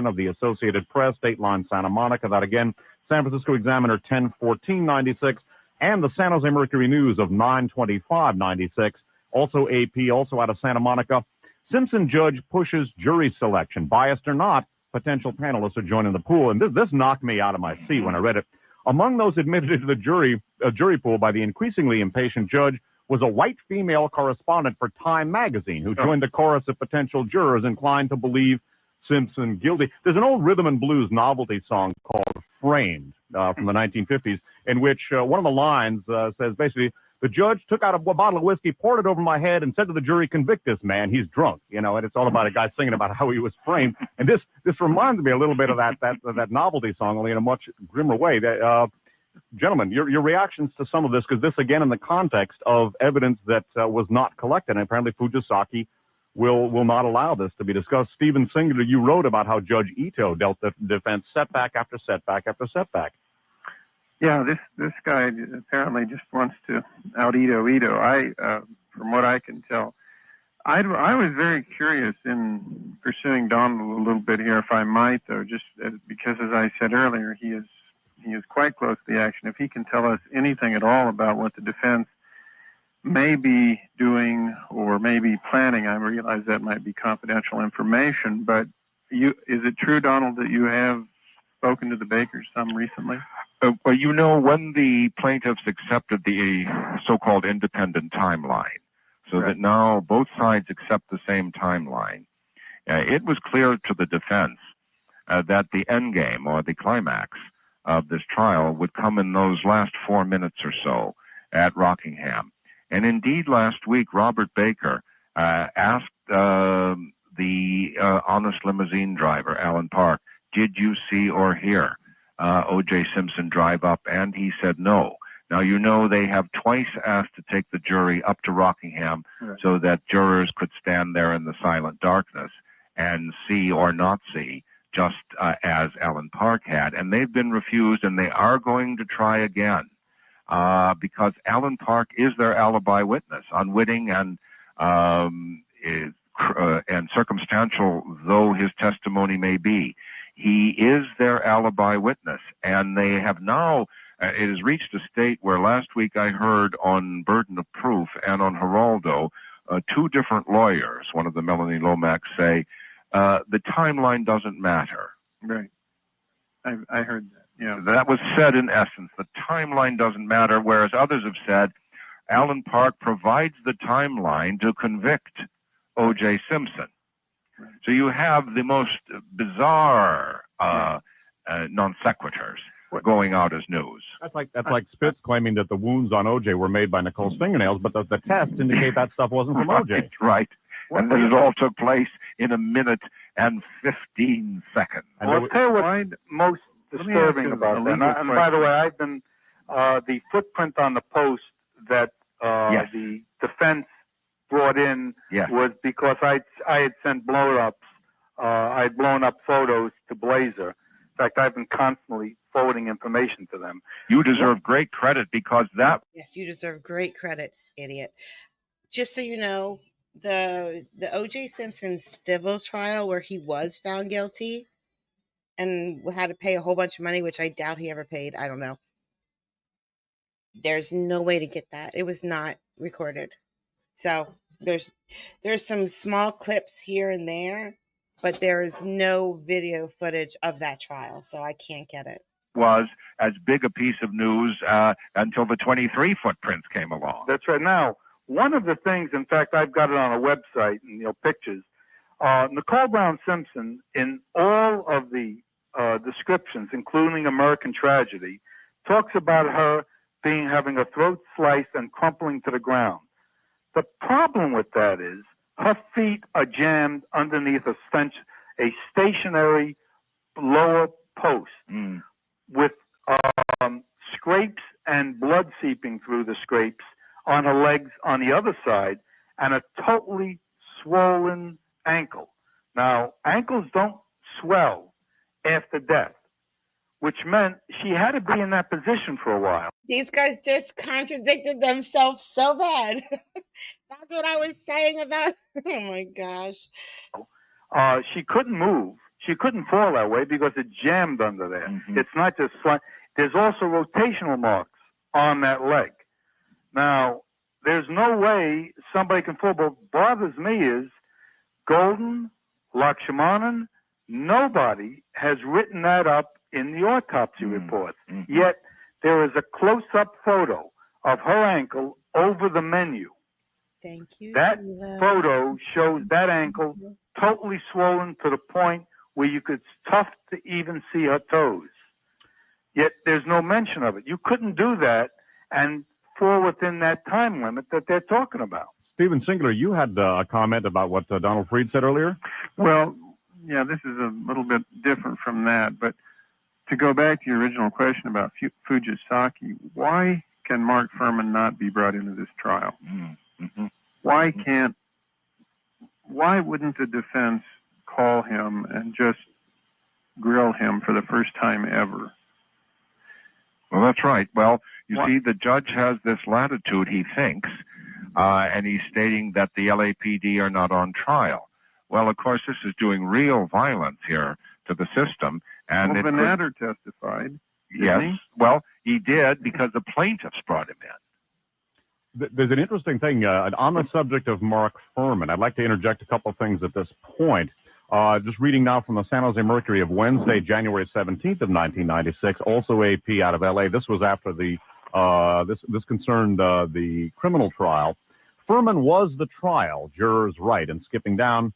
of the Associated Press, Dateline Santa Monica. That again, San Francisco Examiner 10/14/96, and the San Jose Mercury News of 9/25/96. Also AP, also out of Santa Monica. Simpson judge pushes jury selection. Biased or not, potential panelists are joining the pool. And this knocked me out of my seat when I read it. Among those admitted into the jury pool by the increasingly impatient judge was a white female correspondent for Time magazine who joined the chorus of potential jurors inclined to believe Simpson guilty. There's an old rhythm and blues novelty song called Framed from the 1950s in which one of the lines says basically, the judge took out a bottle of whiskey, poured it over my head, and said to the jury, convict this man, he's drunk. You know, and it's all about a guy singing about how he was framed. And this reminds me a little bit of that novelty song, only in a much grimmer way. Gentlemen, your reactions to some of this, because this, again, in the context of evidence that was not collected, and apparently Fujisaki will not allow this to be discussed. Stephen Singular, you wrote about how Judge Ito dealt the defense setback after setback after setback. Yeah, this guy apparently just wants to out-Ito. From what I can tell, I was very curious in pursuing Donald a little bit here, if I might, though, just because, as I said earlier, he is quite close to the action. If he can tell us anything at all about what the defense may be doing or may be planning, I realize that might be confidential information, but is it true, Donald, that you have spoken to the Bakers some recently? Well, you know, when the plaintiffs accepted the so-called independent timeline, so that now both sides accept the same timeline, it was clear to the defense that the end game or the climax of this trial would come in those last 4 minutes or so at Rockingham. And indeed, last week, Robert Baker asked the honest limousine driver, Alan Park, did you see or hear O.J. Simpson drive up? And he said no. Now, you know, they have twice asked to take the jury up to Rockingham so that jurors could stand there in the silent darkness and see or not see, just as Alan Park had. And they've been refused, and they are going to try again because Alan Park is their alibi witness, unwitting and circumstantial though his testimony may be. He is their alibi witness, and they have now, it has reached a state where last week I heard on Burden of Proof and on Geraldo, two different lawyers, one of them Melanie Lomax, say, the timeline doesn't matter. Right. I heard that. Yeah. That was said in essence. The timeline doesn't matter, whereas others have said Alan Park provides the timeline to convict O.J. Simpson. So you have the most bizarre non sequiturs going out as news. That's like Spitz claiming that the wounds on O.J. were made by Nicole's fingernails, but the tests indicate that stuff wasn't from O.J. Right. And that it all took place in 1 minute and 15 seconds. Well, I'll tell you what's most disturbing about that. And by the way, I've been the footprint on the post that the defense brought in was because I had sent blow-ups. I had blown up photos to Blazer. In fact, I've been constantly forwarding information to them. You deserve great credit because that... Yes, you deserve great credit, idiot. Just so you know, the O.J. Simpson civil trial where he was found guilty and had to pay a whole bunch of money, which I doubt he ever paid. I don't know. There's no way to get that. It was not recorded. So there's some small clips here and there, but there is no video footage of that trial, so I can't get it. Was as big a piece of news until the 23 footprints came along. That's right. Now, one of the things, in fact, I've got it on a website, and pictures. Nicole Brown Simpson, in all of the descriptions, including American Tragedy, talks about her having her throat sliced and crumpling to the ground. The problem with that is her feet are jammed underneath a stationary lower post with scrapes and blood seeping through the scrapes on her legs on the other side, and a totally swollen ankle. Now, ankles don't swell after death, which meant she had to be in that position for a while. These guys just contradicted themselves so bad. That's what I was saying about, oh my gosh. She couldn't move. She couldn't fall that way because it jammed under there. It's not just there's also rotational marks on that leg. Now, there's no way somebody can fall. But what bothers me is Golden, Lakshmanan, nobody has written that up in the autopsy report. Yet there is a close-up photo of her ankle over the menu. Thank you. That photo shows that ankle totally swollen to the point where it's tough to even see her toes. Yet there's no mention of it. You couldn't do that and fall within that time limit that they're talking about. Stephen Singler, you had a comment about what Donald Freed said earlier? Well, yeah, this is a little bit different from that, but to go back to your original question about Fujisaki, why can Mark Furman not be brought into this trial? Why wouldn't the defense call him and just grill him for the first time ever? Well, that's right. Well, you see, the judge has this latitude, he thinks, and he's stating that the LAPD are not on trial. Well, of course, this is doing real violence here to the system. And well, Van Natter testified. Yes. He? Well, he did because the plaintiffs brought him in. There's an interesting thing on the subject of Mark Furman. I'd like to interject a couple of things at this point. Just reading now from the San Jose Mercury of Wednesday, January 17th of 1996, also AP out of L.A. This was after the this concerned the criminal trial. Furman was the trial, jurors write, and skipping down.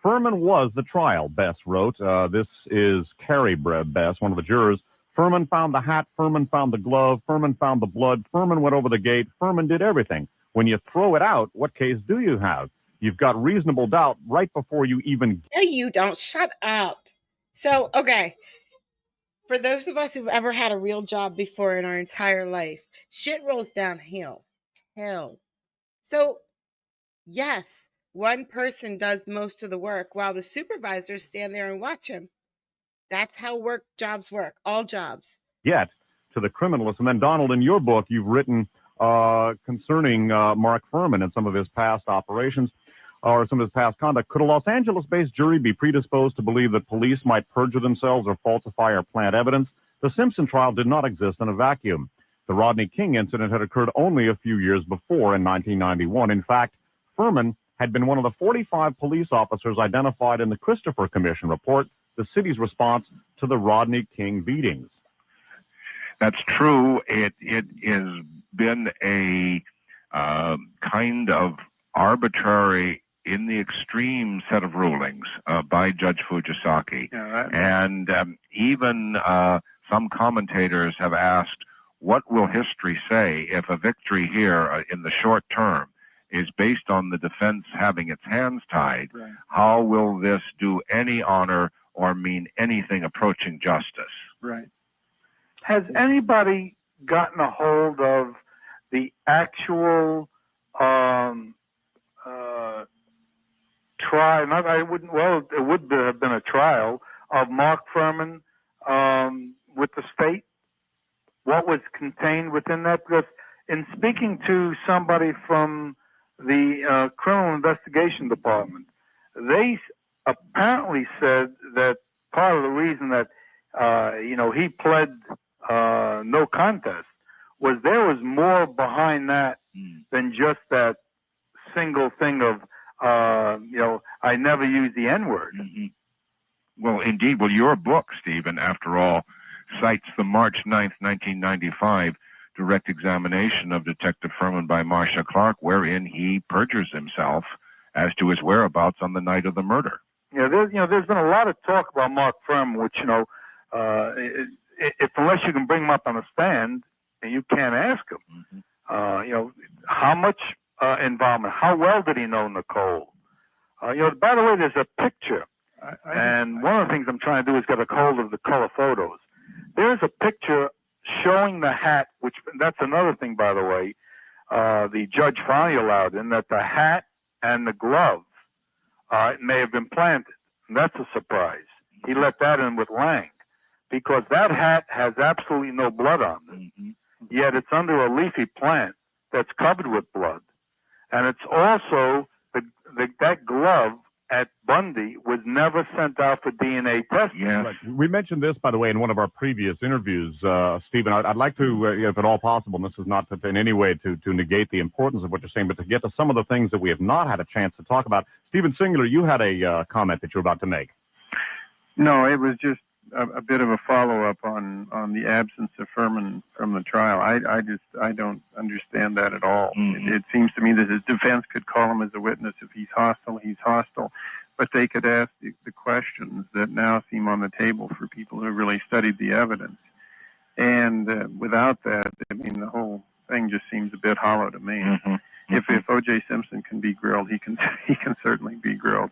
Furman was the trial, Bess wrote. This is Carrie Bess, one of the jurors. Furman found the hat. Furman found the glove. Furman found the blood. Furman went over the gate. Furman did everything. When you throw it out, what case do you have? You've got reasonable doubt right before you even... No, you don't. Shut up. So, okay. For those of us who've ever had a real job before in our entire life, shit rolls downhill. Hell. So, yes, one person does most of the work while the supervisors stand there and watch him. That's how jobs work. All jobs. Yet, to the criminalists. And then, Donald, in your book, you've written concerning Mark Furman and some of his past operations or some of his past conduct. Could a Los Angeles-based jury be predisposed to believe that police might perjure themselves or falsify or plant evidence? The Simpson trial did not exist in a vacuum. The Rodney King incident had occurred only a few years before in 1991. In fact, Furman had been one of the 45 police officers identified in the Christopher Commission report, the city's response to the Rodney King beatings. That's true. It has been a kind of arbitrary, in the extreme set of rulings by Judge Fujisaki. And even some commentators have asked, what will history say if a victory here in the short term is based on the defense having its hands tied? Right. How will this do any honor or mean anything approaching justice? Right. Has anybody gotten a hold of the actual trial? It would have been a trial of Mark Furman with the state. What was contained within that? Because in speaking to somebody from the criminal investigation department, they apparently said that part of the reason that he pled no contest was there was more behind that than just that single thing of I never use the N-word. Well, indeed. Well, your book, Stephen, after all, cites the March 9th, 1995 direct examination of Detective Furman by Marcia Clark, wherein he perjures himself as to his whereabouts on the night of the murder. Yeah, there's been a lot of talk about Mark Furman, which if unless you can bring him up on a stand, and you can't ask him, how much involvement? How well did he know Nicole? By the way, there's a picture, and one of the things I'm trying to do is get a hold of the color photos. There's a picture showing the hat, which that's another thing, by the way. The judge finally allowed in that the hat and the glove may have been planted. And that's a surprise. He let that in with Lang, because that hat has absolutely no blood on it. Yet it's under a leafy plant that's covered with blood. And it's also that glove at Bundy was never sent out for DNA testing. Yes. Right. We mentioned this, by the way, in one of our previous interviews, Stephen. I'd like to, if at all possible, and this is not to, in any way to negate the importance of what you're saying, but to get to some of the things that we have not had a chance to talk about. Stephen Singular, you had a comment that you were about to make. No, it was just a bit of a follow-up on the absence of Furman from the trial. I don't understand that at all. It seems to me that his defense could call him as a witness. If he's hostile, but they could ask the questions that now seem on the table for people who really studied the evidence. And without that, I mean, the whole thing just seems a bit hollow to me. If O.J. Simpson can be grilled, he can certainly be grilled.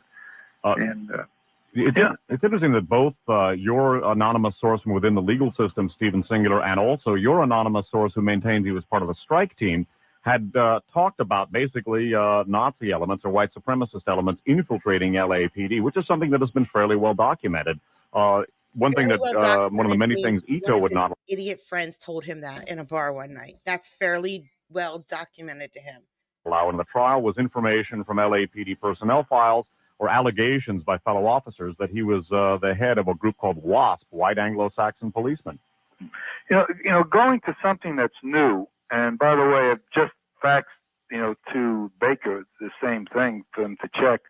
It's interesting that both your anonymous source from within the legal system, Stephen Singular, and also your anonymous source who maintains he was part of the strike team, had talked about basically Nazi elements or white supremacist elements infiltrating LAPD, which is something that has been fairly well documented. One thing that one of the many things Ito would not. Idiot friends told him that in a bar one night. That's fairly well documented to him. Allow in the trial was information from LAPD personnel files or allegations by fellow officers that he was the head of a group called WASP, White Anglo-Saxon Policemen. Going to something that's new, and by the way, it just facts, to Baker, the same thing for him to check.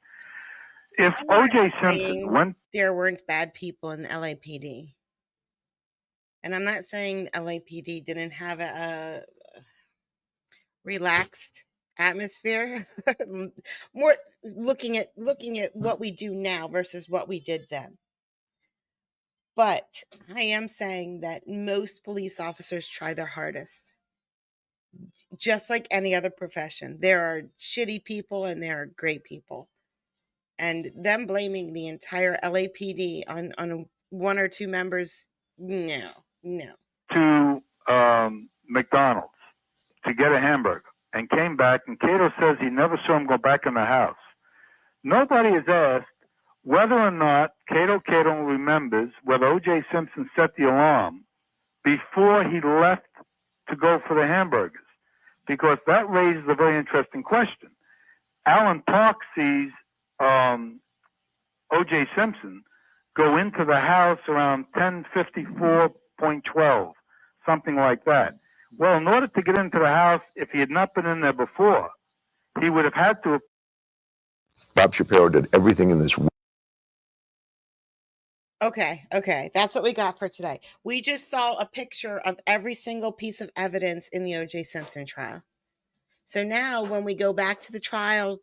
If O.J. Simpson went... There weren't bad people in the LAPD. And I'm not saying LAPD didn't have a relaxed atmosphere. More looking at what we do now versus what we did then. But I am saying that most police officers try their hardest. Just like any other profession. There are shitty people and there are great people. And them blaming the entire LAPD on one or two members, no. To McDonald's to get a hamburger and came back, and Cato says he never saw him go back in the house. Nobody has asked whether or not Cato remembers whether O.J. Simpson set the alarm before he left to go for the hamburgers, because that raises a very interesting question. Alan Park sees O.J. Simpson go into the house around 10:54.12, something like that. Well, in order to get into the house, if he had not been in there before, he would have had to... Bob Shapiro did everything in this... Okay. That's what we got for today. We just saw a picture of every single piece of evidence in the O.J. Simpson trial. So now when we go back to the trial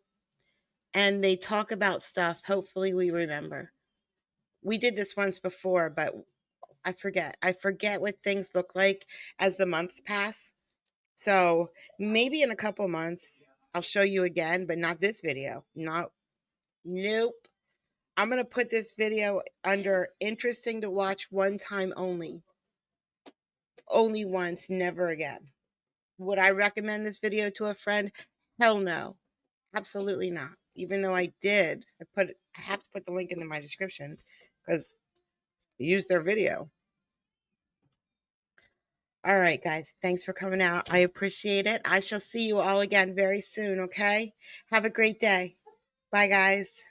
and they talk about stuff, hopefully we remember. We did this once before, but I forget. I forget what things look like as the months pass. So maybe in a couple months, I'll show you again, but not this video. Nope. I'm going to put this video under interesting to watch one time only. Only once, never again. Would I recommend this video to a friend? Hell no. Absolutely not. Even though I did, I have to put the link in my description because I used their video. All right, guys. Thanks for coming out. I appreciate it. I shall see you all again very soon, okay? Have a great day. Bye, guys.